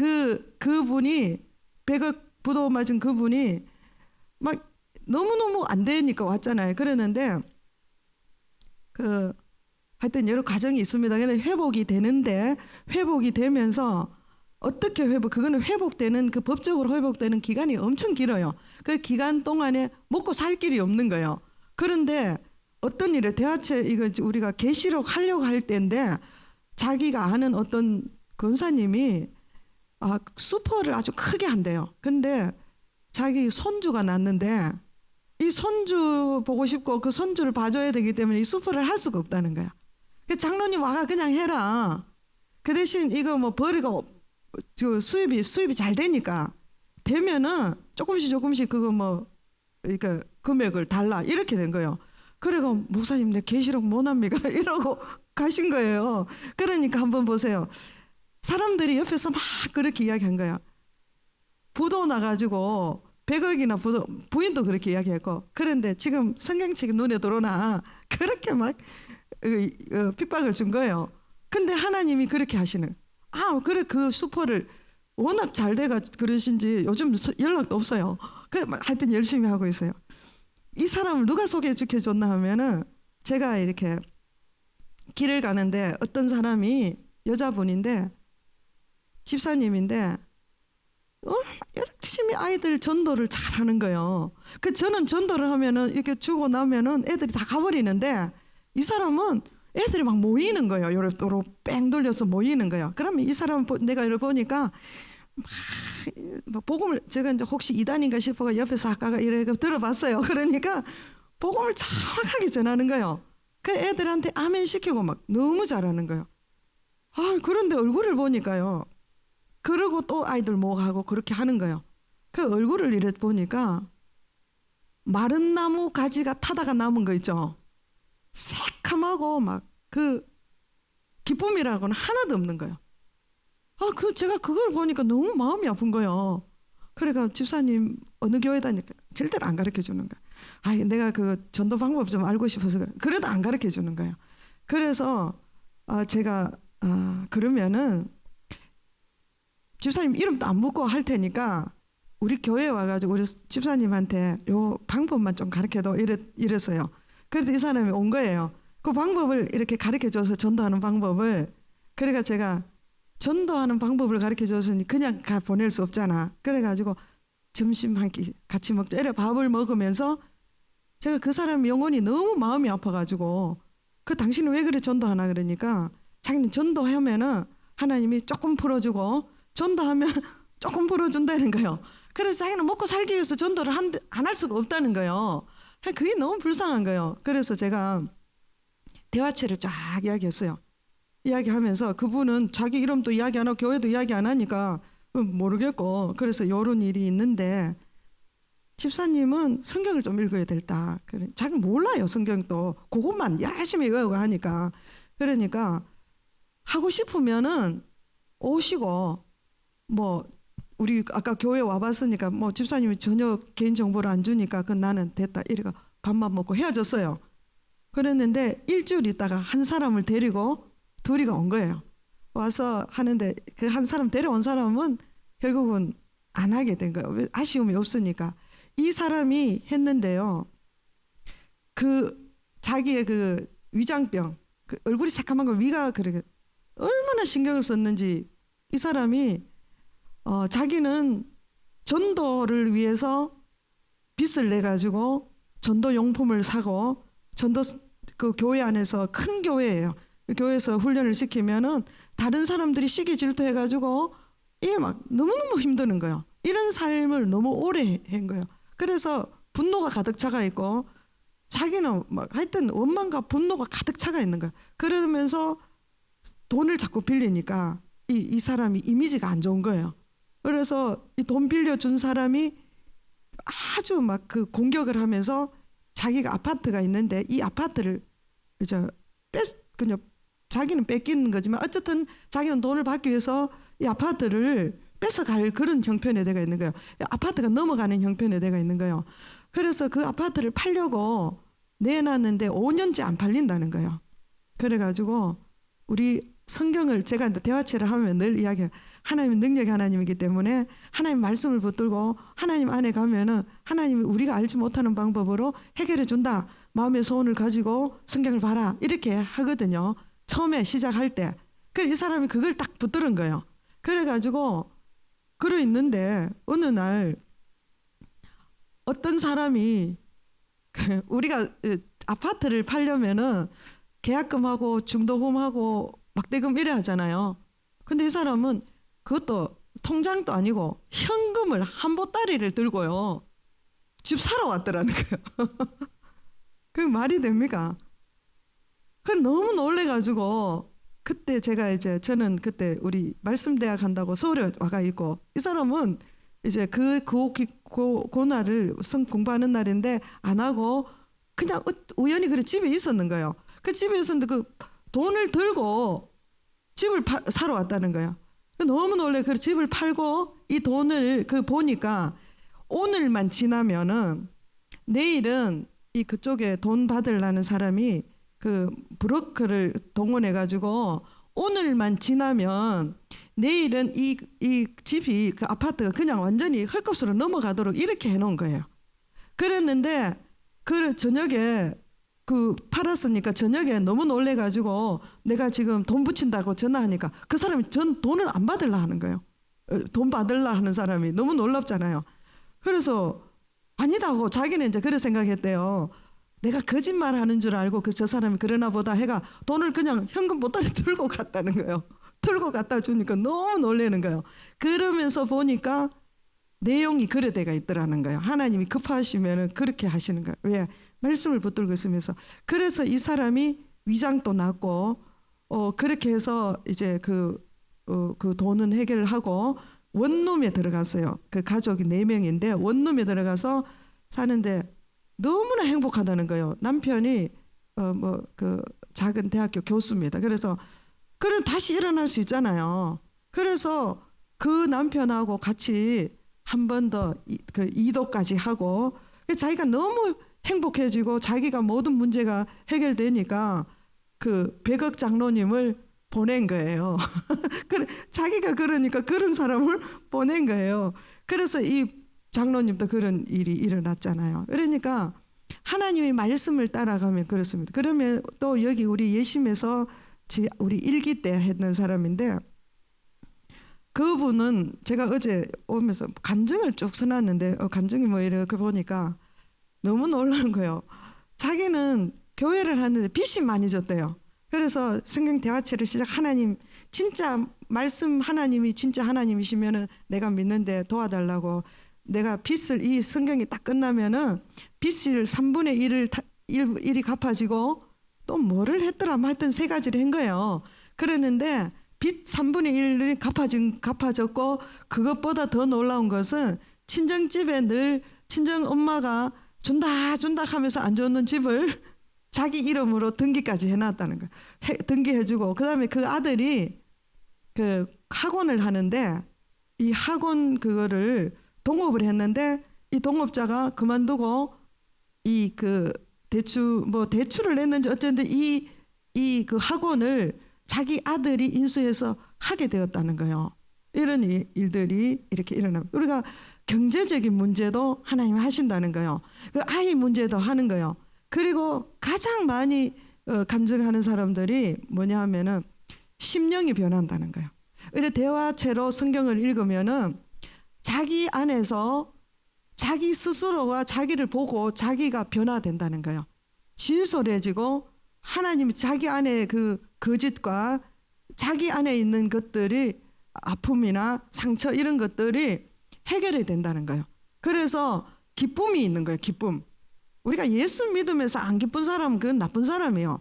그분이 100억 부도 맞은 그분이 막 너무너무 안 되니까 왔잖아요. 그랬는데 하여튼 여러 과정이 있습니다. 회복이 되는데 회복이 되면서 어떻게 그거는 회복되는 법적으로 회복되는 기간이 엄청 길어요. 그 기간 동안에 먹고 살 길이 없는 거예요. 그런데 어떤 일에 이거 우리가 계시록 하려고 할 때인데 자기가 아는 어떤 권사님이 수포를 아주 크게 한대요. 근데 자기 손주가 났는데 이 손주 보고 싶고 그 손주를 봐줘야 되기 때문에 이 수포를 할 수가 없다는 거야. 장로님 와가 그냥 해라. 그 대신 이거 뭐 버리고 수입이 잘 되면은 조금씩 그거 그러니까 금액을 달라 이렇게 된 거예요. 그래가 목사님 내 계시록 못합니까? 이러고 가신 거예요. 그러니까 한번 보세요. 사람들이 옆에서 막 그렇게 이야기한 거야. 부도 나가지고 100억이나 부인도 그렇게 이야기했고. 그런데 지금 성경책이 눈에 들어오나 그렇게 막 핍박을 준 거예요. 근데 하나님이 그렇게 하시는. 그래 그 수포를 워낙 잘 돼가 그러신지 요즘 연락도 없어요. 하여튼 열심히 하고 있어요. 이 사람을 누가 소개시켜줬나 하면은 제가 이렇게 길을 가는데 어떤 사람이 여자분인데 집사님인데 열심히 아이들 전도를 잘하는 거예요. 저는 전도를 하면은 이렇게 주고 나면은 애들이 다 가버리는데 이 사람은 애들이 막 모이는 거예요. 요렇게 뺑 돌려서 모이는 거예요. 그러면 이 사람 내가 이걸 보니까 막 복음을 제가 이제 혹시 이단인가 싶어가 옆에서 아까 이렇게 들어봤어요. 그러니까 복음을 정확하게 전하는 거예요. 그 애들한테 아멘 시키고 막 너무 잘하는 거예요. 그런데 얼굴을 보니까요. 그러고 또 아이들 모아하고 그렇게 하는 거예요. 그 얼굴을 이래 보니까 마른 나무 가지가 타다가 남은 거 있죠. 새카마고 막 기쁨이라고는 하나도 없는 거예요. 제가 그걸 보니까 너무 마음이 아픈 거예요. 그러니까 집사님 어느 교회 다니까 절대로 안 가르쳐 주는 거야. 내가 그 전도 방법 좀 알고 싶어서 그래도 안 가르쳐 주는 거예요. 그래서 제가 그러면은 집사님 이름도 안 묻고 할 테니까 우리 교회에 와가지고 우리 집사님한테 요 방법만 좀 가르쳐도 이랬어요. 그래도 이 사람이 온 거예요. 그 방법을 이렇게 가르쳐줘서 전도하는 방법을. 그러니까 제가 전도하는 방법을 가르쳐줬으니 그냥 보낼 수 없잖아. 그래가지고 점심 한 끼 같이 먹자. 이래 밥을 먹으면서 제가 그 사람 영혼이 너무 마음이 아파가지고 당신은 왜 그래 전도하나 그러니까 자기는 전도하면은 하나님이 조금 풀어주고 전도하면 조금 풀어준다는 거예요. 그래서 자기는 먹고 살기 위해서 전도를 안 할 수가 없다는 거예요. 그게 너무 불쌍한 거예요. 그래서 제가 대화체를 쫙 이야기했어요. 이야기하면서 그분은 자기 이름도 이야기 안 하고 교회도 이야기 안 하니까 모르겠고, 그래서 이런 일이 있는데 집사님은 성경을 좀 읽어야 된다. 자기 몰라요. 성경도 그것만 열심히 외우고 하니까. 그러니까 하고 싶으면은 오시고, 뭐 우리 아까 교회 와봤으니까 뭐 집사님이 전혀 개인 정보를 안 주니까 그 나는 됐다 이래가 밥만 먹고 헤어졌어요. 그랬는데 일주일 있다가 한 사람을 데리고 둘이가 온 거예요. 와서 하는데 그 한 사람 데려온 사람은 결국은 안 하게 된 거예요. 아쉬움이 없으니까. 이 사람이 했는데요. 그 자기의 그 위장병, 그 얼굴이 새까만 거 위가 그렇게 얼마나 신경을 썼는지 이 사람이 자기는 전도를 위해서 빚을 내 가지고 전도 용품을 사고, 전도 그 교회 안에서 큰 교회예요. 교회에서 훈련을 시키면은 다른 사람들이 시기 질투해 가지고 이게 막 너무너무 힘드는 거예요. 이런 삶을 너무 오래 한 거예요. 그래서 분노가 가득 차가 있고 자기는 막 하여튼 원망과 분노가 가득 차가 있는 거예요. 그러면서 돈을 자꾸 빌리니까 이 사람이 이미지가 안 좋은 거예요. 그래서 이 돈 빌려준 사람이 아주 막 그 공격을 하면서 자기가 아파트가 있는데 이 아파트를 그냥 자기는 뺏기는 거지만 어쨌든 자기는 돈을 받기 위해서 이 아파트를 뺏어갈 그런 형편에 내가 있는 거예요. 아파트가 넘어가는 형편에 내가 있는 거예요. 그래서 그 아파트를 팔려고 내놨는데 5년째 안 팔린다는 거예요. 그래가지고 우리 성경을 제가 대화체를 하면 늘 이야기해요. 하나님은 능력의 하나님이기 때문에 하나님 말씀을 붙들고 하나님 안에 가면은 하나님이 우리가 알지 못하는 방법으로 해결해 준다. 마음의 소원을 가지고 성경을 봐라. 이렇게 하거든요. 처음에 시작할 때. 그래서 이 사람이 그걸 딱 붙들은 거예요. 그래가지고 그러 있는데 어느 날 어떤 사람이 우리가 아파트를 팔려면은 계약금하고 중도금하고 막대금 이래 하잖아요. 근데 이 사람은 그것도 통장도 아니고 현금을 한 보따리를 들고요. 집 사러 왔더라는 거예요. 그게 말이 됩니까? 그 너무 놀래가지고 그때 제가 저는 그때 우리 말씀대학 한다고 서울에 와가 있고 이 사람은 이제 그 날을 공부하는 날인데 안 하고 그냥 우연히 그래 집에 있었는 거예요. 그 집에 있었는데 그 돈을 들고 집을 사러 왔다는 거예요. 너무 놀래. 그 집을 팔고 이 돈을 보니까 오늘만 지나면은 내일은 이 그쪽에 돈 받으려는 사람이 그 브로커를 동원해 가지고 오늘만 지나면 내일은 이 집이 그 아파트가 그냥 완전히 헐값으로 넘어가도록 이렇게 해놓은 거예요. 그랬는데 그 저녁에 그 팔았으니까 저녁에 너무 놀래가지고 내가 지금 돈 붙인다고 전화하니까 그 사람이 돈을 안 받으려 하는 거예요. 돈 받으려 하는 사람이 너무 놀랍잖아요. 그래서 아니다고 자기는 이제 그래 생각했대요. 내가 거짓말 하는 줄 알고 저 사람이 그러나 보다 해가 돈을 그냥 현금 보따리 들고 갔다는 거예요. 들고 갖다 주니까 너무 놀라는 거예요. 그러면서 보니까 내용이 그래 돼가 있더라는 거예요. 하나님이 급하시면 그렇게 하시는 거예요. 왜? 말씀을 붙들고 있으면서. 그래서 이 사람이 위장도 났고 그렇게 해서 이제 그 돈은 해결을 하고 원룸에 들어갔어요. 그 가족이 4명인데 원룸에 들어가서 사는데 너무나 행복하다는 거예요. 남편이 그 작은 대학교 교수입니다. 그래서 그럼 다시 일어날 수 있잖아요. 그래서 그 남편하고 같이 한 번 더 그 이도까지 하고 자기가 너무 행복해지고 자기가 모든 문제가 해결되니까 그 백억 장로님을 보낸 거예요. 자기가 그러니까 그런 사람을 보낸 거예요. 그래서 이 장로님도 그런 일이 일어났잖아요. 그러니까 하나님의 말씀을 따라가면 그렇습니다. 그러면 또 여기 우리 예심에서 우리 일기 때 했던 사람인데 그분은 제가 어제 오면서 간증을 쭉 써놨는데 간증이 뭐 이렇게 보니까 너무 놀라운 거예요. 자기는 교회를 하는데 빚이 많이 졌대요. 그래서 성경 대화체를 하나님 진짜 말씀 하나님이 진짜 하나님이시면은 내가 믿는데 도와달라고 내가 빚을 이 성경이 딱 끝나면은 빚을 3분의 1이 갚아지고 또 뭐를 했더라 하여튼 3가지를 한 거예요. 그랬는데 빚 3분의 1이 갚아졌고 그것보다 더 놀라운 것은 친정집에 늘 친정 엄마가 준다 하면서 안 줬는 집을 자기 이름으로 등기까지 해놨다는 거예요. 등기해주고 그다음에 그 아들이 그 학원을 하는데 이 학원 그거를 동업을 했는데 이 동업자가 그만두고 이 그 대출을 냈는지 어쨌든 이 그 학원을 자기 아들이 인수해서 하게 되었다는 거예요. 이런 일들이 이렇게 일어나면 우리가 경제적인 문제도 하나님 하신다는 거예요. 그 아이 문제도 하는 거예요. 그리고 가장 많이 간증하는 사람들이 뭐냐 하면은 심령이 변한다는 거예요. 우리 대화체로 성경을 읽으면은 자기 안에서 자기 스스로가 자기를 보고 자기가 변화된다는 거예요. 진솔해지고 하나님이 자기 안에 그 거짓과 자기 안에 있는 것들이 아픔이나 상처 이런 것들이 해결이 된다는 거예요. 그래서 기쁨이 있는 거예요. 기쁨. 우리가 예수 믿으면서 안 기쁜 사람은 그건 나쁜 사람이에요.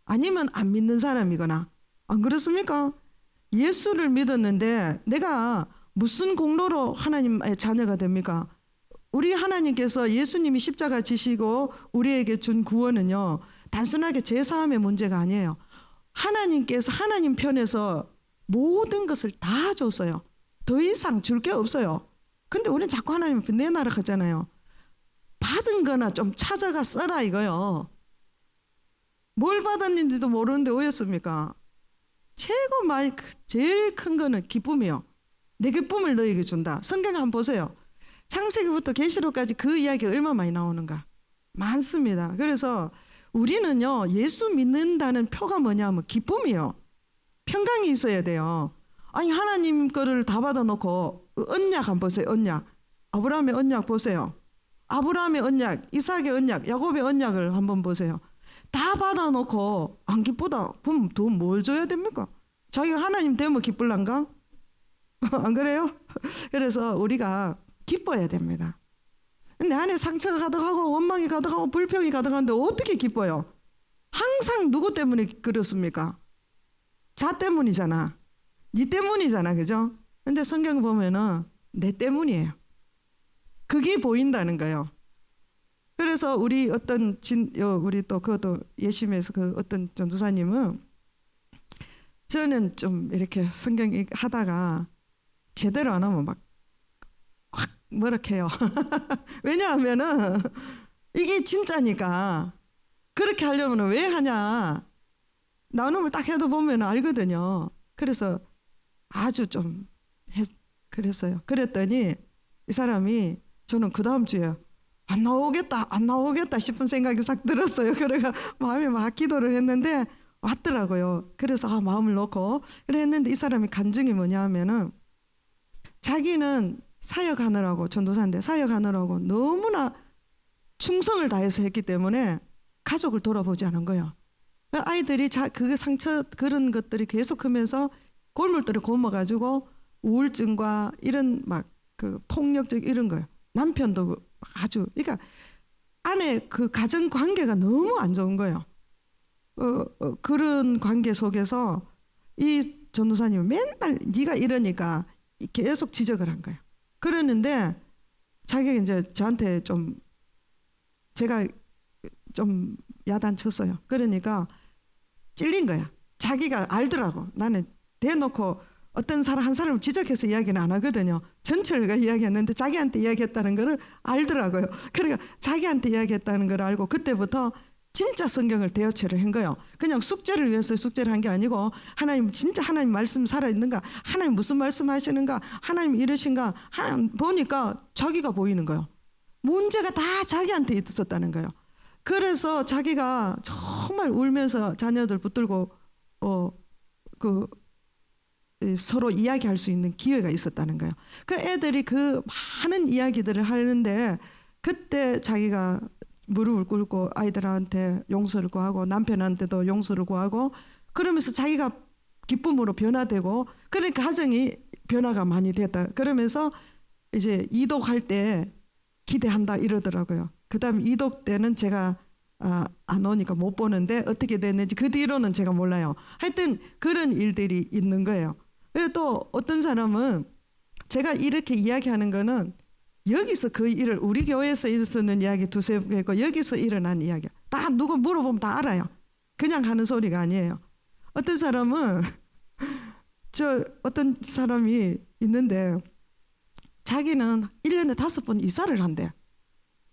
아니면 안 믿는 사람이거나. 안 그렇습니까? 예수를 믿었는데 내가 무슨 공로로 하나님의 자녀가 됩니까? 우리 하나님께서 예수님이 십자가 지시고 우리에게 준 구원은요, 단순하게 제사함의 문제가 아니에요. 하나님께서 하나님 편에서 모든 것을 다 줬어요. 더 이상 줄 게 없어요. 근데 우리는 자꾸 하나님 앞에 내놔라 하잖아요. 받은 거나 좀 찾아가 써라 이거요. 뭘 받았는지도 모르는데 오였습니까? 제일 큰 거는 기쁨이요. 내 기쁨을 너에게 준다. 성경 한번 보세요. 창세기부터 계시록까지 그 이야기가 얼마나 많이 나오는가. 많습니다. 그래서 우리는요, 예수 믿는다는 표가 뭐냐면 기쁨이요. 평강이 있어야 돼요. 아니 하나님 거를 다 받아놓고 언약 한번 보세요. 언약. 아브라함의 언약 보세요. 아브라함의 언약, 이삭의 언약, 야곱의 언약을 한번 보세요. 다 받아놓고 안 기쁘다. 그럼 더 뭘 줘야 됩니까? 자기가 하나님 되면 기쁠란가? 안 그래요? 그래서 우리가 기뻐야 됩니다. 근데 안에 상처가 가득하고 원망이 가득하고 불평이 가득한데 어떻게 기뻐요? 항상 누구 때문에 그렇습니까? 자 때문이잖아. 니 때문이잖아. 그죠? 근데 성경 보면은 내 때문이에요. 그게 보인다는 거예요. 그래서 우리 어떤 우리 또 그것도 예심에서 그 어떤 전도사님은 저는 좀 이렇게 성경 하다가 제대로 안 하면 막 확 뭐라 해요. 왜냐하면은 이게 진짜니까 그렇게 하려면 왜 하냐. 나눔을 딱 해도 보면 알거든요. 그래서 아주 좀 그랬어요. 그랬더니 이 사람이 저는 그 다음 주에 안 나오겠다 싶은 생각이 싹 들었어요. 그래가 마음에 막 기도를 했는데 왔더라고요. 그래서 마음을 놓고 그래 했는데 이 사람이 간증이 뭐냐 하면은 자기는 사역하느라고 전도사인데 사역하느라고 너무나 충성을 다해서 했기 때문에 가족을 돌아보지 않은 거예요. 아이들이 그 상처 그런 것들이 계속 하면서 골물들을 굶어가지고 우울증과 이런 막 그 폭력적 이런 거예요. 남편도 아주 그러니까 안에 그 가정 관계가 너무 안 좋은 거예요. 그런 관계 속에서 이 전도사님은 맨날 네가 이러니까 계속 지적을 한 거예요. 그러는데 자기가 이제 저한테 좀 제가 좀 야단쳤어요. 그러니까 찔린 거야. 자기가 알더라고. 나는 대놓고 어떤 사람 한 사람을 지적해서 이야기는 안 하거든요. 전체를 이야기했는데 자기한테 이야기했다는 거를 알더라고요. 그러니까 자기한테 이야기했다는 걸 알고 그때부터 진짜 성경을 대여체를 한 거예요. 그냥 숙제를 위해서 숙제를 한 게 아니고 하나님 진짜 하나님 말씀 살아있는가, 하나님 무슨 말씀 하시는가, 하나님 이러신가, 하나님 보니까 자기가 보이는 거예요. 문제가 다 자기한테 있었다는 거예요. 그래서 자기가 정말 울면서 자녀들 붙들고 서로 이야기할 수 있는 기회가 있었다는 거예요. 그 애들이 그 많은 이야기들을 하는데 그때 자기가 무릎을 꿇고 아이들한테 용서를 구하고 남편한테도 용서를 구하고 그러면서 자기가 기쁨으로 변화되고 그러니까 가정이 변화가 많이 됐다. 그러면서 이제 이독할 때 기대한다 이러더라고요. 그다음 이독 때는 제가 안 오니까 못 보는데 어떻게 됐는지 그 뒤로는 제가 몰라요. 하여튼 그런 일들이 있는 거예요. 그리고 또 어떤 사람은 제가 이렇게 이야기하는 거는 여기서 그 일을 우리 교회에서 있었는 이야기 두세 개 있고 여기서 일어난 이야기 다 누구 물어보면 다 알아요. 그냥 하는 소리가 아니에요. 어떤 사람은 어떤 사람이 있는데 자기는 1년에 5번 이사를 한대.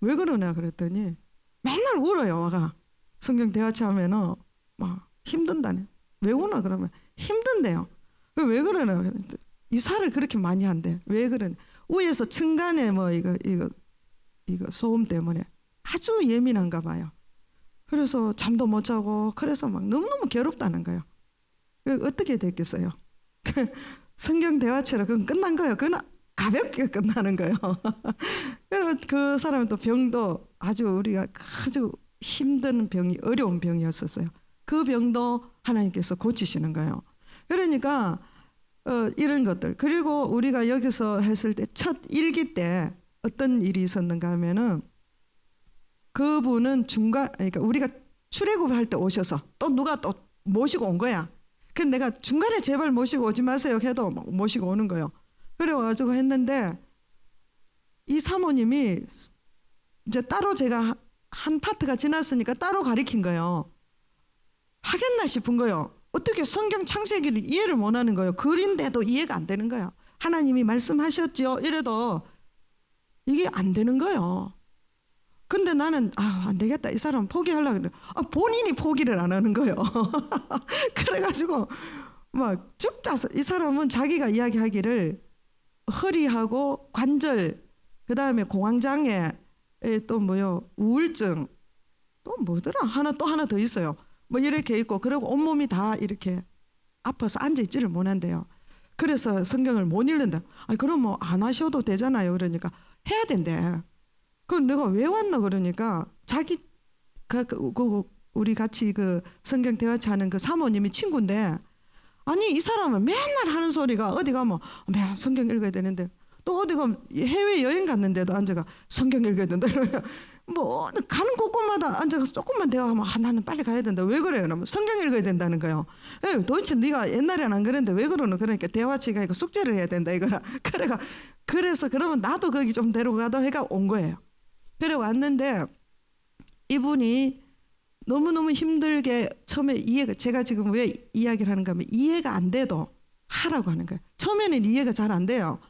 왜 그러냐 그랬더니 맨날 울어요. 와가 성경 대화체 하면은 막 힘든다네. 왜 우나 그러면 힘든데요. 왜 그러나 그랬더니 이사를 그렇게 많이 한대. 왜 그러냐. 위에서 층간에 뭐 이거 소음 때문에 아주 예민한가 봐요. 그래서 잠도 못 자고 그래서 막 너무너무 괴롭다는 거예요. 어떻게 됐겠어요? 성경 대화체로 그건 끝난 거예요. 그건 가볍게 끝나는 거예요. 그래서 그 사람은 또 병도 아주 우리가 아주 힘든 병이 어려운 병이었었어요. 그 병도 하나님께서 고치시는 거예요. 그러니까 이런 것들. 그리고 우리가 여기서 했을 때 첫 일기 때 어떤 일이 있었는가 하면은 그분은 그러니까 우리가 출애굽할 때 오셔서 또 누가 또 모시고 온 거야. 그래서 내가 중간에 제발 모시고 오지 마세요 해도 모시고 오는 거예요. 그래가지고 했는데 이 사모님이 이제 따로 제가 한 파트가 지났으니까 따로 가리킨 거예요. 하겠나 싶은 거예요. 어떻게 성경 창세기를 이해를 못하는 거예요. 글인데도 이해가 안 되는 거예요. 하나님이 말씀하셨지요. 이래도 이게 안 되는 거예요. 근데 나는 안 되겠다. 이 사람 포기하려고 했는데 본인이 포기를 안 하는 거예요. 그래가지고 막 쭉 짜서 이 사람은 자기가 이야기하기를 허리하고 관절 그다음에 공황장애 또 우울증 또 뭐더라 하나 더 있어요. 뭐 이렇게 있고 그리고 온몸이 다 이렇게 아파서 앉아있지를 못한대요. 그래서 성경을 못 읽는다. 그럼 뭐 안 하셔도 되잖아요. 그러니까 해야 된대. 그럼 내가 왜 왔나 그러니까 자기 우리 같이 그 성경 대화체 하는 그 사모님이 친구인데 아니 이 사람은 맨날 하는 소리가 어디 가면 매일 성경 읽어야 되는데 또 어디 가면 해외 여행 갔는데도 앉아가 성경 읽어야 된다. 뭐 가는 곳곳마다 앉아서 조금만 대화하면 나는 빨리 가야 된다. 왜 그래요? 그러면 성경 읽어야 된다는 거예요. 도대체 네가 옛날에는 안 그랬는데 왜 그러노? 그러니까 대화치가 이거 숙제를 해야 된다 이거라. 그래서 그러면 나도 거기 좀 데려가다 해가 온 거예요. 그래 왔는데 이분이 너무너무 힘들게 처음에 제가 지금 왜 이야기를 하는가 하면 이해가 안 돼도 하라고 하는 거예요. 처음에는 이해가 잘 안 돼요.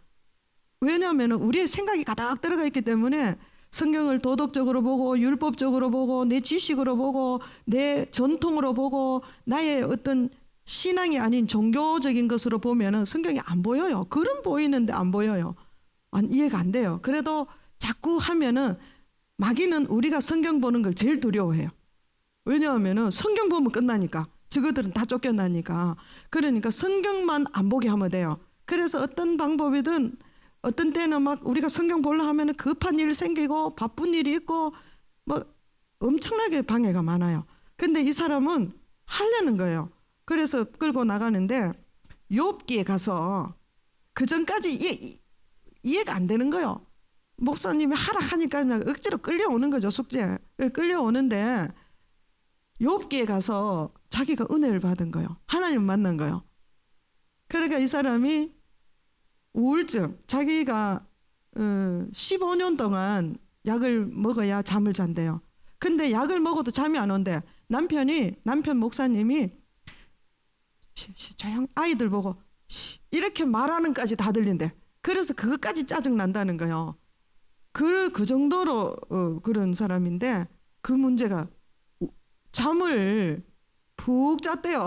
왜냐하면 우리의 생각이 가득 들어가 있기 때문에 성경을 도덕적으로 보고 율법적으로 보고 내 지식으로 보고 내 전통으로 보고 나의 어떤 신앙이 아닌 종교적인 것으로 보면은 성경이 안 보여요. 글은 보이는데 안 보여요. 이해가 안 돼요. 그래도 자꾸 하면은 마귀는 우리가 성경 보는 걸 제일 두려워해요. 왜냐하면은 성경 보면 끝나니까 저것들은 다 쫓겨나니까. 그러니까 성경만 안 보게 하면 돼요. 그래서 어떤 방법이든 어떤 때는 막 우리가 성경 보려 하면은 급한 일 생기고 바쁜 일이 있고 뭐 엄청나게 방해가 많아요. 근데 이 사람은 하려는 거예요. 그래서 끌고 나가는데 욥기에 가서 그 전까지 이해가 안 되는 거예요. 목사님이 하라 하니까 그냥 억지로 끌려오는 거죠. 숙제 끌려오는데 욥기에 가서 자기가 은혜를 받은 거예요. 하나님 만난 거예요. 그러니까 이 사람이 우울증 자기가 15년 동안 약을 먹어야 잠을 잔대요. 근데 약을 먹어도 잠이 안 온대. 남편 목사님이 조용 아이들 보고 이렇게 말하는까지 다 들린대. 그래서 그것까지 짜증 난다는 거예요. 그 정도로 그런 사람인데 그 문제가 잠을 푹 잤대요.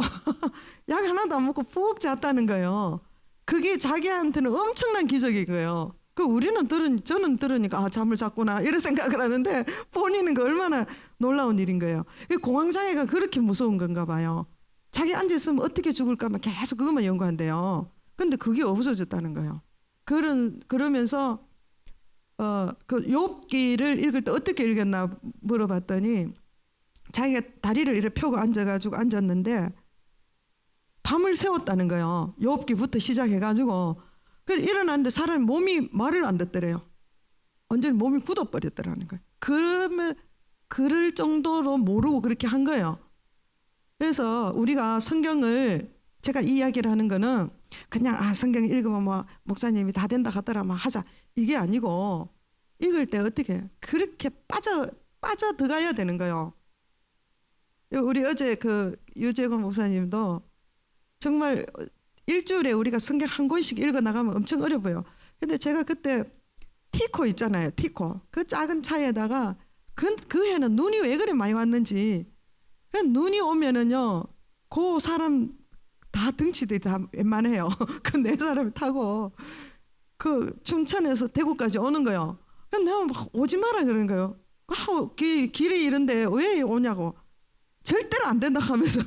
약 하나도 안 먹고 푹 잤다는 거예요. 그게 자기한테는 엄청난 기적인 거예요. 저는 들으니까 잠을 잤구나 이런 생각을 하는데 본인은 그 얼마나 놀라운 일인 거예요. 공황장애가 그렇게 무서운 건가 봐요. 자기 앉아있으면 어떻게 죽을까만 계속 그것만 연구한대요. 근데 그게 없어졌다는 거예요. 그러면서 그 욥기를 읽을 때 어떻게 읽었나 물어봤더니 자기가 다리를 이렇게 펴고 앉아가지고 앉았는데 밤을 새웠다는 거예요. 욥기부터 시작해가지고 일어났는데 사람이 몸이 말을 안 듣더래요. 완전히 몸이 굳어버렸더라는 거예요. 그러면 그럴 정도로 모르고 그렇게 한 거예요. 그래서 우리가 성경을 제가 이 이야기를 하는 거는 그냥 성경 읽으면 뭐 목사님이 다 된다 하더라 막 하자 이게 아니고 읽을 때 어떻게 그렇게 빠져 들어가야 되는 거예요. 우리 어제 그 유재건 목사님도 정말 일주일에 우리가 성경 한 권씩 읽어 나가면 엄청 어려워요. 근데 제가 그때 티코 있잖아요. 티코. 그 작은 차에다가 그 해는 눈이 왜 그리 많이 왔는지 그 눈이 오면은요 그 사람 다 등치들이 다 웬만해요. 그 네 사람이 타고 그 춘천에서 대구까지 오는 거예요. 근데 내가 막 오지 마라 그러는 거예요. 길이 이런데 왜 오냐고. 절대로 안 된다 하면서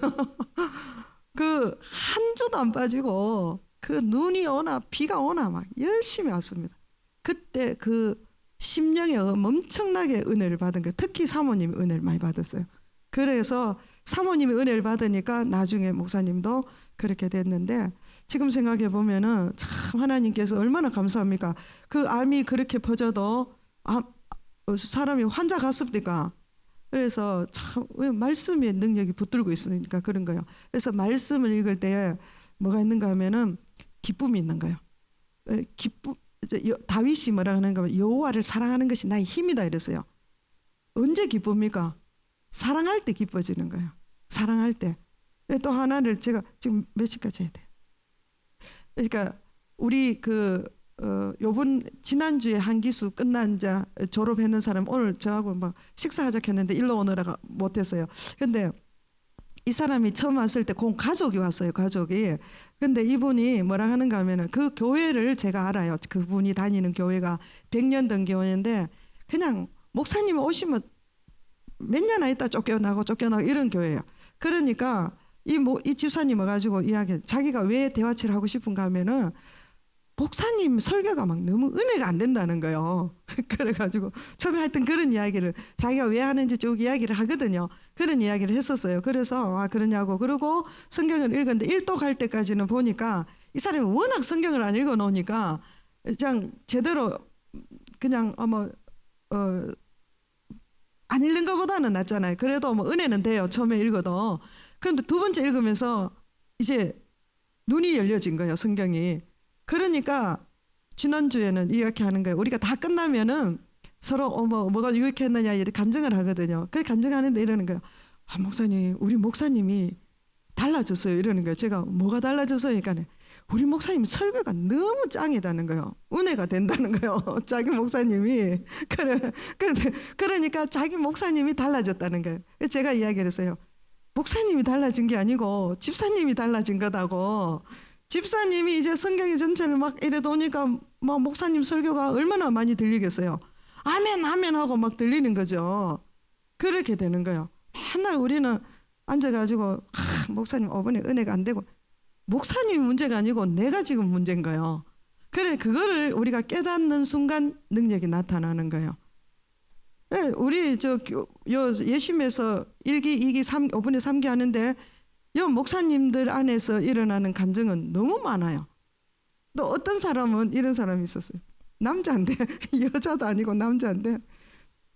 그 한 주도 안 빠지고 그 눈이 오나 비가 오나 막 열심히 왔습니다. 그때 그 심령에 엄청나게 은혜를 받은 거예요. 특히 사모님이 은혜를 많이 받았어요. 그래서 사모님이 은혜를 받으니까 나중에 목사님도 그렇게 됐는데 지금 생각해 보면은 참 하나님께서 얼마나 감사합니까? 그 암이 그렇게 퍼져도 사람이 환자 같습니까? 그래서 참 말씀의 능력이 붙들고 있으니까 그런 거예요. 그래서 말씀을 읽을 때 뭐가 있는가 하면은 기쁨이 있는 거예요. 기쁨. 다윗이 뭐라 하는 거면 여호와를 사랑하는 것이 나의 힘이다 이랬어요. 언제 기쁩니까? 사랑할 때 기뻐지는 거예요. 사랑할 때. 또 하나를 제가 지금 몇 시까지 해야 돼요. 그러니까 우리 요번 지난주에 한기수 끝난 자 졸업했는 사람 오늘 저하고 막 식사하자 했는데 일로 오느라가 못했어요. 근데 이 사람이 처음 왔을 때 공 가족이 왔어요. 가족이. 근데 이분이 뭐라 하는가 하면은 그 교회를 제가 알아요. 그분이 다니는 교회가 100년 된 교회인데 그냥 목사님 오시면 몇 년 있다 쫓겨나고 이런 교회예요. 그러니까 이 집사님 와가지고 이야기 자기가 왜 대화체를 하고 싶은가 하면은 목사님 설교가 막 너무 은혜가 안 된다는 거예요. 그래가지고 처음에 하여튼 그런 이야기를 자기가 왜 하는지 쭉 이야기를 하거든요. 그런 이야기를 했었어요. 그래서 그러냐고 그러고 성경을 읽었는데 일독할 때까지는 보니까 이 사람이 워낙 성경을 안 읽어 놓으니까 그냥 제대로 그냥 안 읽는 것보다는 낫잖아요. 그래도 뭐 은혜는 돼요. 처음에 읽어도. 그런데 두 번째 읽으면서 이제 눈이 열려진 거예요. 성경이. 그러니까 지난주에는 이렇게 하는 거예요. 우리가 다 끝나면은 서로 뭐가 유익했느냐 이렇게 간증을 하거든요. 그 간증하는데 이러는 거예요. 목사님, 우리 목사님이 달라졌어요. 이러는 거예요. 제가 뭐가 달라졌어요? 그러니까 우리 목사님 설교가 너무 짱이다는 거예요. 은혜가 된다는 거예요. 자기 목사님이. 그러니까 자기 목사님이 달라졌다는 거예요. 제가 이야기를 했어요. 목사님이 달라진 게 아니고 집사님이 달라진 거다고. 집사님이 이제 성경의 전체를 막 이래 도니까 막 목사님 설교가 얼마나 많이 들리겠어요. 아멘 아멘 하고 막 들리는 거죠. 그렇게 되는 거예요. 맨날 우리는 앉아가지고 목사님 어머니 은혜가 안 되고 목사님이 문제가 아니고 내가 지금 문제인 거예요. 그래 그거를 우리가 깨닫는 순간 능력이 나타나는 거예요. 네, 우리 예심에서 1기, 2기, 3, 5분의 3기 하는데 요 목사님들 안에서 일어나는 간증은 너무 많아요. 또 어떤 사람은 이런 사람이 있었어요. 남자인데 여자도 아니고 남자인데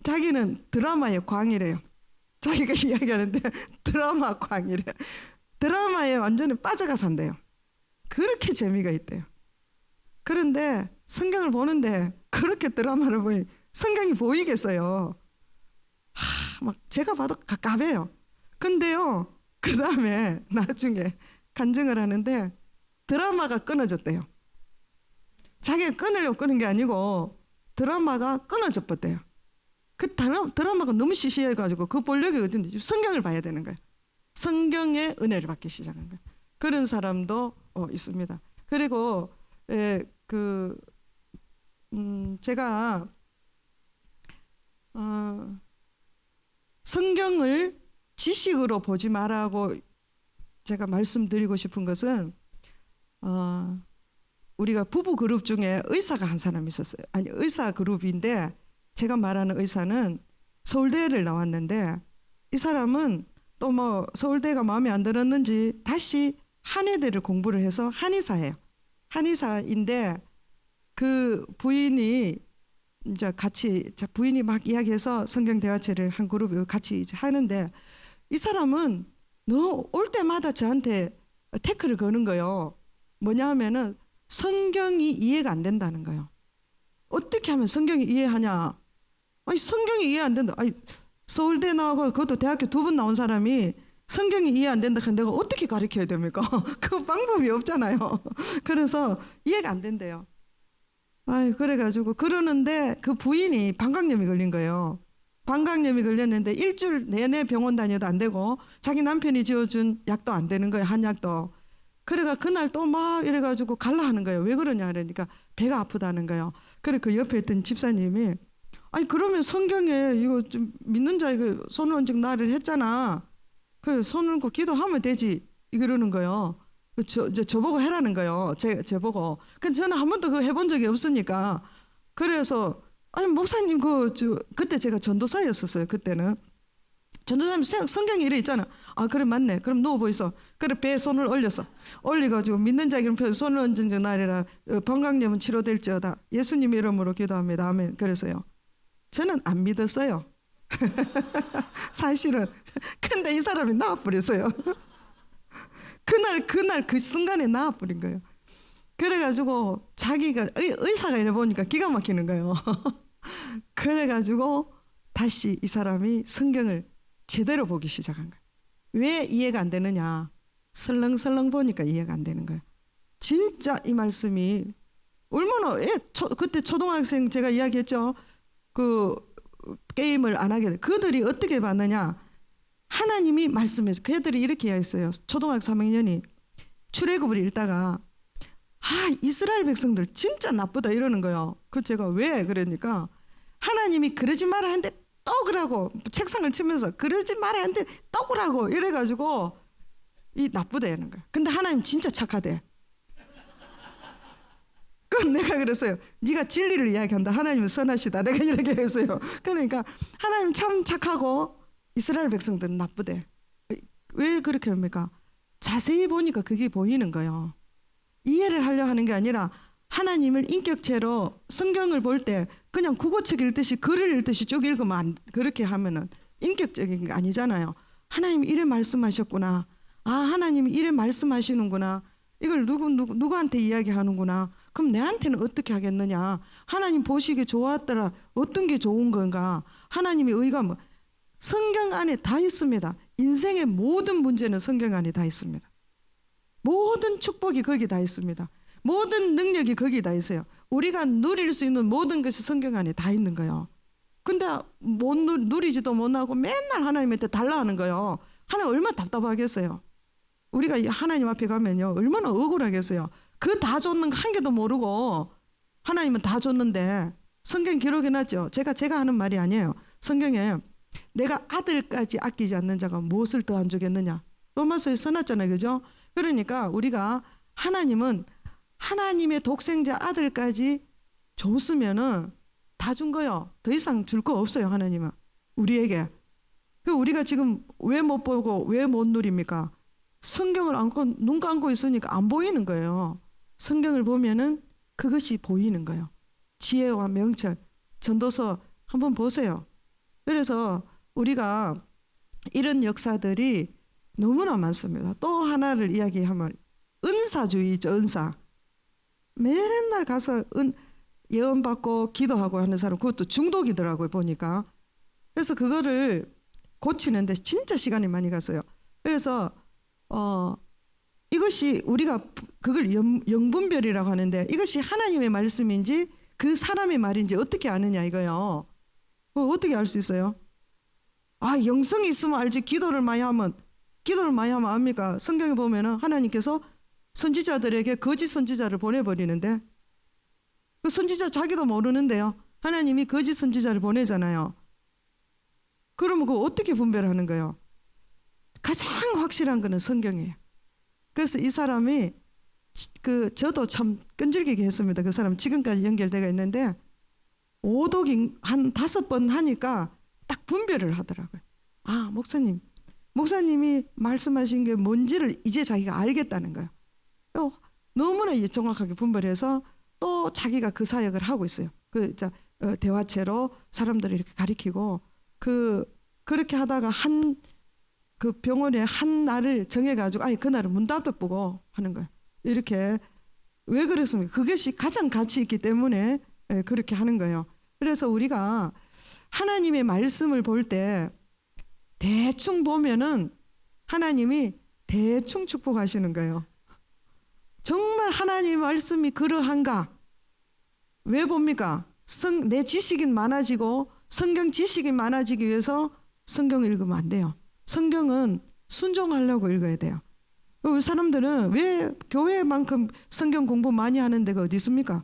자기는 드라마의 광이래요. 자기가 이야기하는데 드라마 광이래. 드라마에 완전히 빠져가 산대요. 그렇게 재미가 있대요. 그런데 성경을 보는데 그렇게 드라마를 보니 성경이 보이겠어요. 막 제가 봐도 갑갑해요. 근데요. 그 다음에 나중에 간증을 하는데 드라마가 끊어졌대요. 자기가 끊으려고 끊은 게 아니고 드라마가 끊어져 버렸대요. 그 드라마가 너무 시시해가지고 그 본력이 어딘지 성경을 봐야 되는 거예요. 성경의 은혜를 받기 시작한 거예요. 그런 사람도 있습니다. 그리고 제가 성경을 지식으로 보지 말라고 제가 말씀드리고 싶은 것은 우리가 부부 그룹 중에 의사가 한 사람 있었어요. 아니 의사 그룹인데 제가 말하는 의사는 서울대를 나왔는데 이 사람은 또 뭐 서울대가 마음에 안 들었는지 다시 한의대를 공부를 해서 한의사예요. 한의사인데 그 부인이 이제 같이 부인이 막 이야기해서 성경 대화체를 한 그룹이 같이 이제 하는데 이 사람은 너 올 때마다 저한테 태클을 거는 거예요. 뭐냐 하면은 성경이 이해가 안 된다는 거예요. 어떻게 하면 성경이 이해하냐? 아니 성경이 이해 안 된다. 아니 서울대 나오고 그것도 대학교 2번 나온 사람이 성경이 이해 안 된다 하면 내가 어떻게 가르쳐야 됩니까? 그 방법이 없잖아요. 그래서 이해가 안 된대요. 아이 그래가지고 그러는데 그 부인이 방광염이 걸린 거예요. 방광염이 걸렸는데 일주일 내내 병원 다녀도 안 되고 자기 남편이 지어준 약도 안 되는 거예요. 한약도. 그래가 그날 또 막 이래가지고 갈라 하는 거예요. 왜 그러냐 그러니까 배가 아프다는 거예요. 그래 그 옆에 있던 집사님이 아니 그러면 성경에 이거 좀 믿는 자에게 손을 얹은 날을 했잖아. 그 손을 얹고 기도하면 되지 이러는 거예요. 저보고 해라는 거예요. 저보고. 근데 저는 한 번도 그거 해본 적이 없으니까. 그래서 아니 목사님 그때 제가 전도사였었어요. 그때는 전도사님 성경에 이래 있잖아. 아 그래 맞네. 그럼 누워 보이소. 그래 배에 손을 올려가지고 믿는 자에게 손을 얹은 날이라 방광염은 치료될지어다. 예수님 이름으로 기도합니다. 아멘. 그래서요. 저는 안 믿었어요. 사실은. 근데 이 사람이 나와버렸어요. 그날 그 순간에 나와버린 거예요. 그래가지고 자기가 의사가 이래 보니까 기가 막히는 거예요. 그래가지고 다시 이 사람이 성경을 제대로 보기 시작한 거예요. 왜 이해가 안 되느냐? 설렁설렁 보니까 이해가 안 되는 거예요. 진짜 이 말씀이 얼마나 그때 초등학생 제가 이야기했죠. 그 게임을 안 하게 돼. 그들이 어떻게 봤느냐? 하나님이 말씀해 줘. 그들이 이렇게 이야기했어요. 초등학교 3학년이 출애굽을 읽다가 이스라엘 백성들 진짜 나쁘다 이러는 거예요. 그 제가 왜 그러니까 하나님이 그러지 마라 하는데 또 그러고 책상을 치면서 그러지 마라 하는데 또 그러고 이래가지고 이 나쁘다 이러는 거예요. 근데 하나님 진짜 착하대. 그럼 내가 그랬어요. 네가 진리를 이야기한다. 하나님은 선하시다. 내가 이렇게 했어요. 그러니까 하나님 참 착하고 이스라엘 백성들은 나쁘대. 왜 그렇게 합니까? 자세히 보니까 그게 보이는 거예요. 이해를 하려 하는 게 아니라 하나님을 인격체로 성경을 볼 때 그냥 국어책 읽듯이 글을 읽듯이 쭉 읽으면 그렇게 하면은 인격적인 게 아니잖아요. 하나님이 이래 말씀하셨구나. 하나님이 이래 말씀하시는구나. 이걸 누구한테 이야기하는구나. 그럼 내한테는 어떻게 하겠느냐. 하나님 보시기에 좋았더라. 어떤 게 좋은 건가. 하나님의 의가 성경 안에 다 있습니다. 인생의 모든 문제는 성경 안에 다 있습니다. 모든 축복이 거기 다 있습니다. 모든 능력이 거기 다 있어요. 우리가 누릴 수 있는 모든 것이 성경 안에 다 있는 거예요. 근데 누리지도 못하고 맨날 하나님한테 달라 하는 거예요. 하나님 얼마나 답답하겠어요. 우리가 하나님 앞에 가면요 얼마나 억울하겠어요. 그 다 줬는 한 개도 모르고 하나님은 다 줬는데 성경 기록해 놨죠. 제가 하는 말이 아니에요. 성경에 내가 아들까지 아끼지 않는 자가 무엇을 더 안 주겠느냐. 로마서에 써놨잖아요. 그죠? 그러니까 우리가 하나님은 하나님의 독생자 아들까지 줬으면은 다 준 거요. 더 이상 줄 거 없어요. 하나님은 우리에게. 그 우리가 지금 왜 못 보고 왜 못 누립니까? 성경을 눈 감고 있으니까 안 보이는 거예요. 성경을 보면은 그것이 보이는 거예요. 지혜와 명철. 전도서 한번 보세요. 그래서 우리가 이런 역사들이 너무나 많습니다. 또 하나를 이야기하면 은사주의죠. 은사. 맨날 가서 예언 받고 기도하고 하는 사람 그것도 중독이더라고요. 보니까. 그래서 그거를 고치는데 진짜 시간이 많이 갔어요. 그래서 이것이 우리가 그걸 영분별이라고 하는데 이것이 하나님의 말씀인지 그 사람의 말인지 어떻게 아느냐 이거요. 어떻게 알 수 있어요? 영성이 있으면 알지. 기도를 많이 하면 압니까? 성경에 보면은 하나님께서 선지자들에게 거짓 선지자를 보내버리는데 그 선지자 자기도 모르는데요. 하나님이 거짓 선지자를 보내잖아요. 그러면 그거 어떻게 분별하는 거예요? 가장 확실한 거는 성경이에요. 그래서 이 사람이 저도 참 끈질기게 했습니다. 그 사람 지금까지 연결되어 있는데 오독이 한 5번 하니까 딱 분별을 하더라고요. 목사님이 말씀하신 게 뭔지를 이제 자기가 알겠다는 거예요. 너무나 정확하게 분별해서 또 자기가 그 사역을 하고 있어요. 대화체로 사람들을 이렇게 가리키고 그렇게 하다가 그 병원에 한 날을 정해가지고 아예 그날은 문 닫아보고 하는 거예요. 이렇게 왜 그랬습니까? 그것이 가장 가치 있기 때문에 그렇게 하는 거예요. 그래서 우리가 하나님의 말씀을 볼 때 대충 보면은 하나님이 대충 축복하시는 거예요. 정말 하나님의 말씀이 그러한가? 왜 봅니까? 내 지식이 많아지고 성경 지식이 많아지기 위해서 성경을 읽으면 안 돼요. 성경은 순종하려고 읽어야 돼요. 우리 사람들은 왜 교회만큼 성경 공부 많이 하는 데가 어디 있습니까?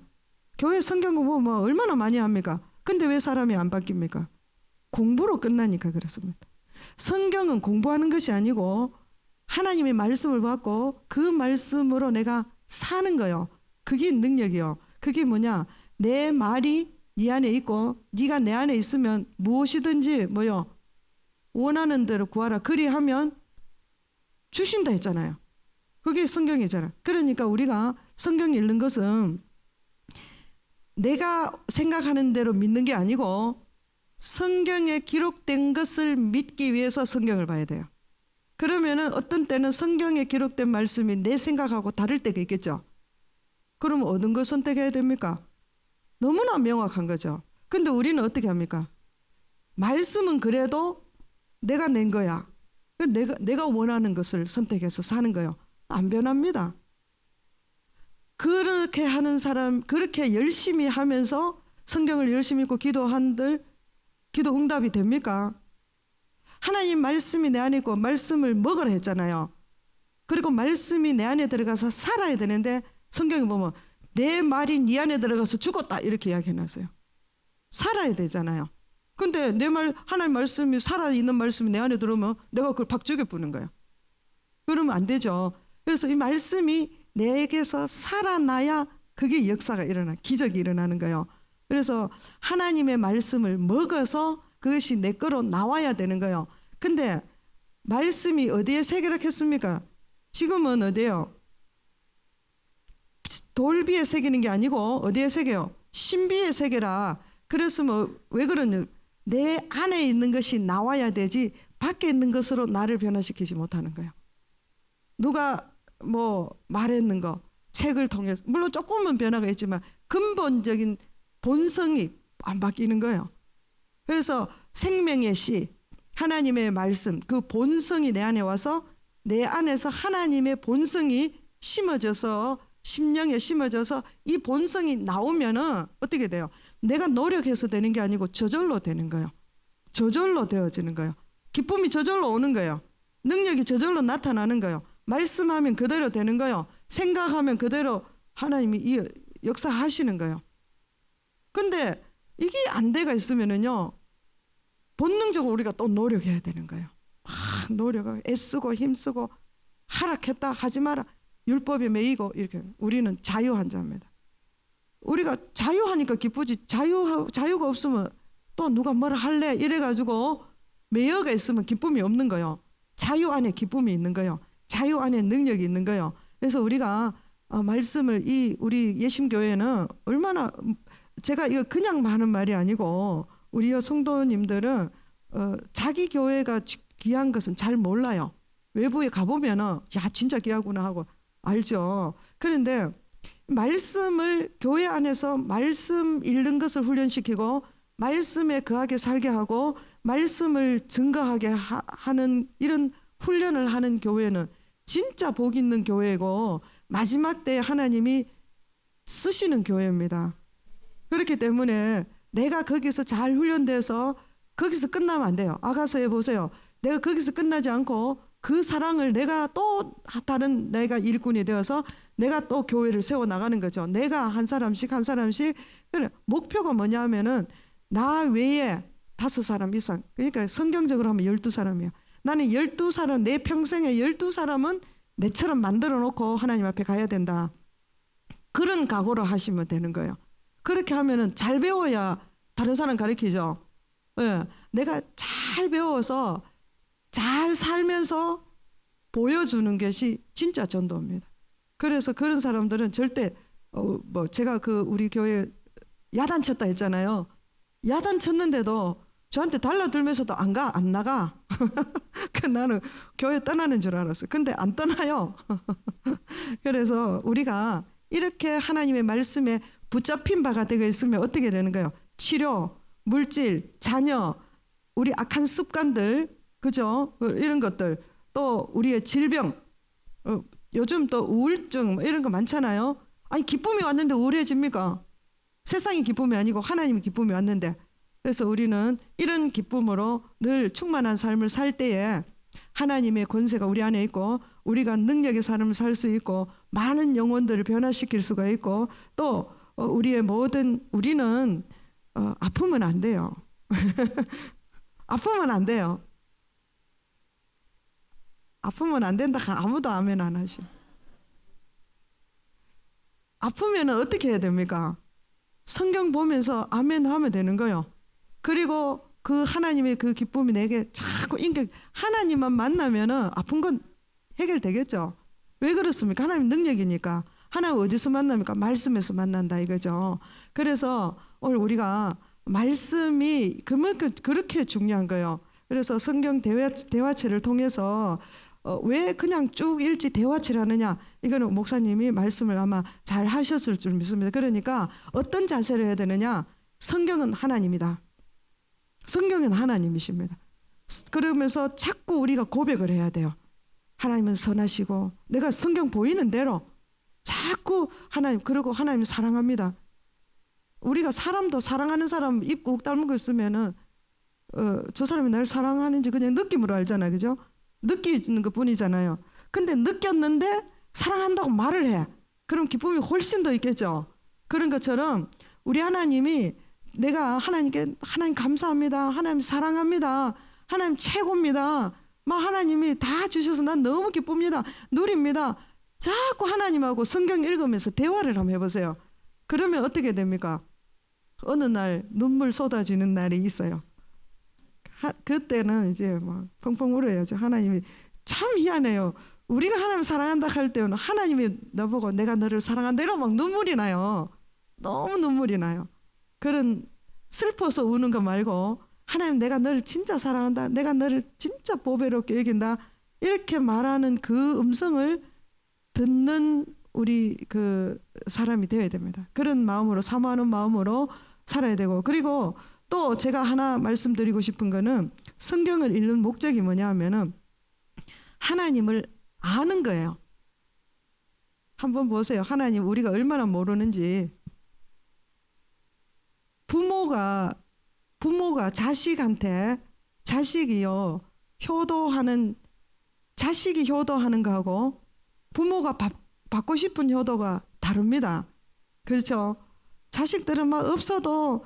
교회 성경 공부 뭐 얼마나 많이 합니까? 근데 왜 사람이 안 바뀝니까? 공부로 끝나니까 그렇습니다. 성경은 공부하는 것이 아니고 하나님의 말씀을 받고 그 말씀으로 내가 사는 거요. 그게 능력이요. 그게 뭐냐? 내 말이 네 안에 있고 네가 내 안에 있으면 무엇이든지 원하는 대로 구하라. 그리하면 주신다 했잖아요. 그게 성경이잖아. 그러니까 우리가 성경 읽는 것은 내가 생각하는 대로 믿는 게 아니고 성경에 기록된 것을 믿기 위해서 성경을 봐야 돼요. 그러면은 어떤 때는 성경에 기록된 말씀이 내 생각하고 다를 때가 있겠죠. 그러면 어떤 걸 선택해야 됩니까? 너무나 명확한 거죠. 근데 우리는 어떻게 합니까? 말씀은 그래도 내가 낸 거야. 내가 원하는 것을 선택해서 사는 거예요. 안 변합니다. 그렇게 하는 사람, 그렇게 열심히 하면서 성경을 열심히 읽고 기도한들 기도 응답이 됩니까? 하나님 말씀이 내 안에 있고 말씀을 먹으라 했잖아요. 그리고 말씀이 내 안에 들어가서 살아야 되는데 성경에 보면 내 말이 네 안에 들어가서 죽었다 이렇게 이야기해놨어요. 살아야 되잖아요. 근데 내 말, 하나님 말씀이 살아있는 말씀이 내 안에 들어오면 내가 그걸 팍 죽여부는 거예요. 그러면 안 되죠. 그래서 이 말씀이 내게서 살아나야 그게 역사가 기적이 일어나는 거예요. 그래서 하나님의 말씀을 먹어서 그것이 내 거로 나와야 되는 거예요. 근데 말씀이 어디에 새기락했습니까? 지금은 어디에요? 돌비에 새기는 게 아니고 어디에 새겨요? 신비에 새겨라. 그래서 왜 그러냐? 내 안에 있는 것이 나와야 되지 밖에 있는 것으로 나를 변화시키지 못하는 거예요. 누가 말했는 거, 책을 통해서 물론 조금은 변화가 있지만 근본적인 본성이 안 바뀌는 거예요. 그래서 생명의 씨, 하나님의 말씀, 그 본성이 내 안에 와서 내 안에서 하나님의 본성이 심어져서 심령에 심어져서 이 본성이 나오면은 어떻게 돼요? 내가 노력해서 되는 게 아니고 저절로 되는 거예요. 저절로 되어지는 거예요. 기쁨이 저절로 오는 거예요. 능력이 저절로 나타나는 거예요. 말씀하면 그대로 되는 거예요. 생각하면 그대로 하나님이 역사하시는 거예요. 근데 이게 안 돼가 있으면은요, 본능적으로 우리가 또 노력해야 되는 거예요. 막 노력하고 애쓰고 힘쓰고 하락했다 하지 마라. 율법에 매이고 이렇게. 우리는 자유한자입니다. 우리가 자유하니까 기쁘지. 자유가 없으면 또 누가 뭐라 할래 이래가지고 매여가 있으면 기쁨이 없는 거예요. 자유 안에 기쁨이 있는 거예요. 자유 안에 능력이 있는 거예요. 그래서 우리가 말씀을 우리 예심교회는 얼마나 제가 이거 그냥 하는 말이 아니고 우리 성도님들은 자기 교회가 귀한 것은 잘 몰라요. 외부에 가보면은 야 진짜 귀하구나 하고 알죠. 그런데 말씀을 교회 안에서 말씀 읽는 것을 훈련시키고 말씀에 거하게 살게 하고 말씀을 증거하게 하는 이런 훈련을 하는 교회는 진짜 복 있는 교회고 마지막 때에 하나님이 쓰시는 교회입니다. 그렇기 때문에 내가 거기서 잘 훈련돼서 거기서 끝나면 안 돼요. 아가서에 보세요. 내가 거기서 끝나지 않고 그 사랑을 내가 또 다른 내가 일꾼이 되어서 내가 또 교회를 세워나가는 거죠. 내가 한 사람씩 목표가 뭐냐면은 나 외에 5사람 이상, 그러니까 성경적으로 하면 12사람이에요. 나는 12사람, 내 평생에 12사람은 내처럼 만들어 놓고 하나님 앞에 가야 된다. 그런 각오로 하시면 되는 거예요. 그렇게 하면은 잘 배워야 다른 사람 가르치죠. 예, 내가 잘 배워서 잘 살면서 보여주는 것이 진짜 전도입니다. 그래서 그런 사람들은 절대 제가 우리 교회 야단쳤다 했잖아요. 야단 쳤는데도 저한테 달라들면서도 안 나가. 그 나는 교회 떠나는 줄 알았어요. 근데 안 떠나요. 그래서 우리가 이렇게 하나님의 말씀에 붙잡힌 바가 되어 있으면 어떻게 되는 거예요? 치료, 물질, 자녀, 우리 악한 습관들, 그죠? 이런 것들, 또 우리의 질병, 요즘 또 우울증 이런 거 많잖아요. 아니 기쁨이 왔는데 우울해집니까? 세상이 기쁨이 아니고 하나님의 기쁨이 왔는데. 그래서 우리는 이런 기쁨으로 늘 충만한 삶을 살 때에 하나님의 권세가 우리 안에 있고 우리가 능력의 삶을 살 수 있고 많은 영혼들을 변화시킬 수가 있고 또 우리의 우리는 아프면 안 돼요. 아프면 안 돼요. 아프면 안 된다. 아무도 아멘 안 하시. 아프면 어떻게 해야 됩니까? 성경 보면서 아멘 하면 되는 거예요. 그리고 그 하나님의 그 기쁨이 내게 자꾸 하나님만 만나면은 아픈 건 해결되겠죠. 왜 그렇습니까? 하나님 능력이니까. 하나님 어디서 만납니까? 말씀에서 만난다 이거죠. 그래서 오늘 우리가 말씀이 그만큼 그렇게 중요한 거예요. 그래서 성경 대화체를 통해서 왜 그냥 쭉 읽지 대화체를 하느냐? 이거는 목사님이 말씀을 아마 잘 하셨을 줄 믿습니다. 그러니까 어떤 자세를 해야 되느냐? 성경은 하나님이다. 성경은 하나님이십니다. 그러면서 자꾸 우리가 고백을 해야 돼요. 하나님은 선하시고 내가 성경 보이는 대로 자꾸 하나님, 그리고 하나님 사랑합니다. 우리가 사람도 사랑하는 사람 입 꾹 닮은 거 있으면은 저 사람이 날 사랑하는지 그냥 느낌으로 알잖아요. 그죠? 느끼는 것 뿐이잖아요. 근데 느꼈는데 사랑한다고 말을 해. 그럼 기쁨이 훨씬 더 있겠죠. 그런 것처럼 우리 하나님이 내가 하나님 감사합니다. 하나님 사랑합니다. 하나님 최고입니다. 막 하나님이 다 주셔서 난 너무 기쁩니다. 누립니다. 자꾸 하나님하고 성경 읽으면서 대화를 한번 해보세요. 그러면 어떻게 됩니까? 어느 날 눈물 쏟아지는 날이 있어요. 그때는 이제 막 펑펑 울어야죠. 하나님이 참 희한해요. 우리가 하나님 사랑한다 할 때는 하나님이 나보고 내가 너를 사랑한다 이러면 막 눈물이 나요. 너무 눈물이 나요. 그런 슬퍼서 우는 거 말고 하나님 내가 너를 진짜 사랑한다. 내가 너를 진짜 보배롭게 여긴다. 이렇게 말하는 그 음성을 듣는 우리 그 사람이 되어야 됩니다. 그런 마음으로 사모하는 마음으로 살아야 되고 그리고 또 제가 하나 말씀드리고 싶은 거는 성경을 읽는 목적이 뭐냐 하면은 하나님을 아는 거예요. 한번 보세요. 하나님 우리가 얼마나 모르는지. 부모가 자식한테 자식이 효도하는 거하고 부모가 받고 싶은 효도가 다릅니다. 그렇죠? 자식들은 막 없어도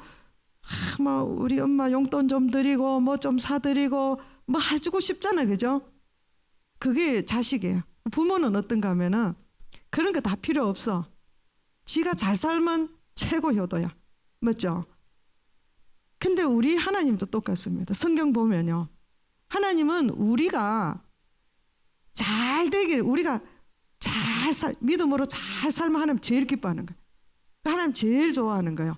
막 우리 엄마 용돈 좀 드리고 뭐 좀 사드리고 뭐 해주고 싶잖아요. 그죠? 그게 자식이에요. 부모는 어떤가 하면은 그런 거 다 필요 없어. 지가 잘 살면 최고 효도야. 맞죠? 근데 우리 하나님도 똑같습니다. 성경 보면요. 하나님은 우리가 잘 되길, 우리가 믿음으로 잘 살면 하나님 제일 기뻐하는 거예요. 하나님 제일 좋아하는 거예요.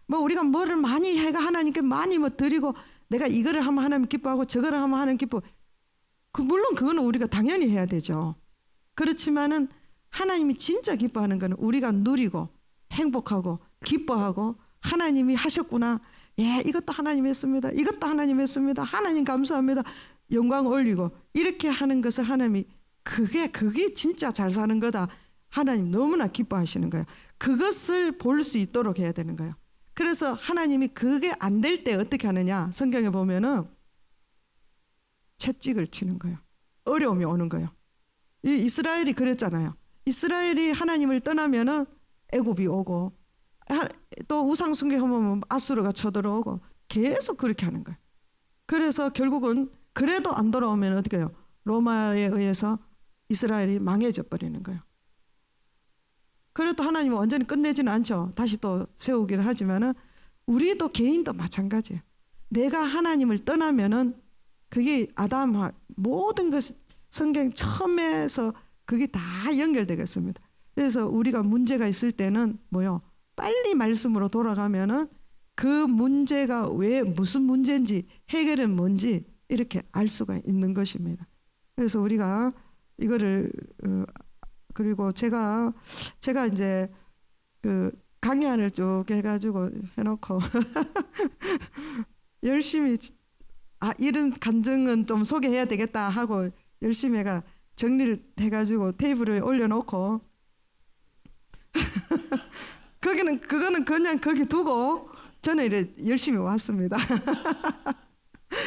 뭐 우리가 뭐를 많이 해가 하나님께 많이 뭐 드리고 내가 이거를 하면 하나님 기뻐하고 저거를 하면 하나님 기뻐. 물론 그거는 우리가 당연히 해야 되죠. 그렇지만은 하나님이 진짜 기뻐하는 거는 우리가 누리고 행복하고 기뻐하고 하나님이 하셨구나. 예, 이것도 하나님 했습니다. 이것도 하나님 했습니다. 하나님 감사합니다. 영광 올리고 이렇게 하는 것을 하나님이 그게 진짜 잘 사는 거다. 하나님 너무나 기뻐하시는 거예요. 그것을 볼 수 있도록 해야 되는 거예요. 그래서 하나님이 그게 안 될 때 어떻게 하느냐? 성경에 보면은 채찍을 치는 거예요. 어려움이 오는 거예요. 이스라엘이 그랬잖아요. 이스라엘이 하나님을 떠나면은 애굽이 오고 또 우상 숭배하면 아수르가 쳐들어오고 계속 그렇게 하는 거예요. 그래서 결국은 그래도 안 돌아오면 어떻게 해요? 로마에 의해서 이스라엘이 망해져 버리는 거예요. 그래도 하나님은 완전히 끝내지는 않죠. 다시 또 세우기는 하지만은 우리도 개인도 마찬가지예요. 내가 하나님을 떠나면은 그게 모든 것 성경 처음에서 그게 다 연결되겠습니다. 그래서 우리가 문제가 있을 때는 뭐요? 빨리 말씀으로 돌아가면은 그 문제가 왜 무슨 문제인지 해결은 뭔지 이렇게 알 수가 있는 것입니다. 그래서 우리가 이거를 그리고 제가 이제 그 강의안을 쭉 해가지고 해놓고 열심히 이런 간증은 좀 소개해야 되겠다 하고 열심히 해가 정리를 해가지고 테이블에 올려놓고 그거는 그냥 거기 두고 저는 이래 열심히 왔습니다.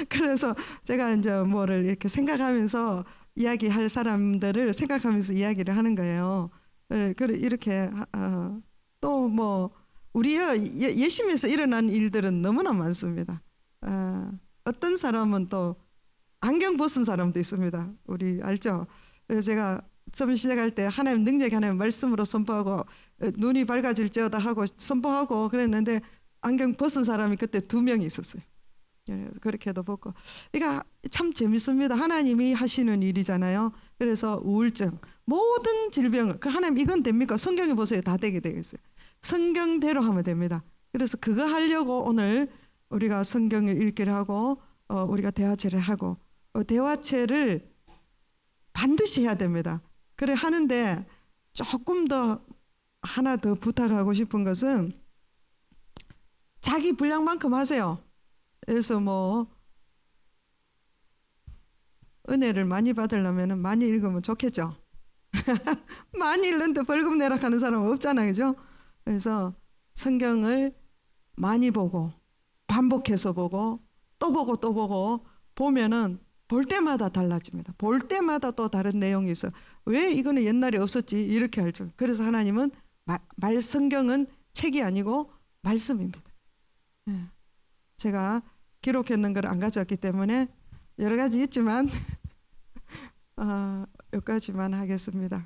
그래서 제가 이제 뭐를 이렇게 생각하면서 이야기할 사람들을 생각하면서 이야기를 하는 거예요. 그래 이렇게 또 뭐 우리 예심에서 일어난 일들은 너무나 많습니다. 어떤 사람은 또 안경 벗은 사람도 있습니다. 우리 알죠? 그래서 제가 처음 시작할 때 하나님 능력이 하나님 말씀으로 선포하고 눈이 밝아질지어다 하고 선포하고 그랬는데 안경 벗은 사람이 그때 2명이 있었어요. 그렇게도 보고. 그러니까 참 재밌습니다. 하나님이 하시는 일이잖아요. 그래서 우울증, 모든 질병, 그 하나님 이건 됩니까? 성경에 보세요. 다 되게 되겠어요. 성경대로 하면 됩니다. 그래서 그거 하려고 오늘 우리가 성경을 읽기를 하고 우리가 대화체를 하고 대화체를 반드시 해야 됩니다. 그래 하는데 조금 더 하나 더 부탁하고 싶은 것은 자기 분량만큼 하세요. 그래서 뭐 은혜를 많이 받으려면 많이 읽으면 좋겠죠. 많이 읽는데 벌금 내라 하는 사람은 없잖아요. 그죠? 그래서 성경을 많이 보고 반복해서 보고 또 보고 또 보고 보면은 볼 때마다 달라집니다. 볼 때마다 또 다른 내용이 있어. 왜 이거는 옛날에 없었지? 이렇게 알죠. 그래서 하나님은 성경은 책이 아니고 말씀입니다. 제가 기록했는 걸 안 가져왔기 때문에 여러 가지 있지만 여기까지만 하겠습니다.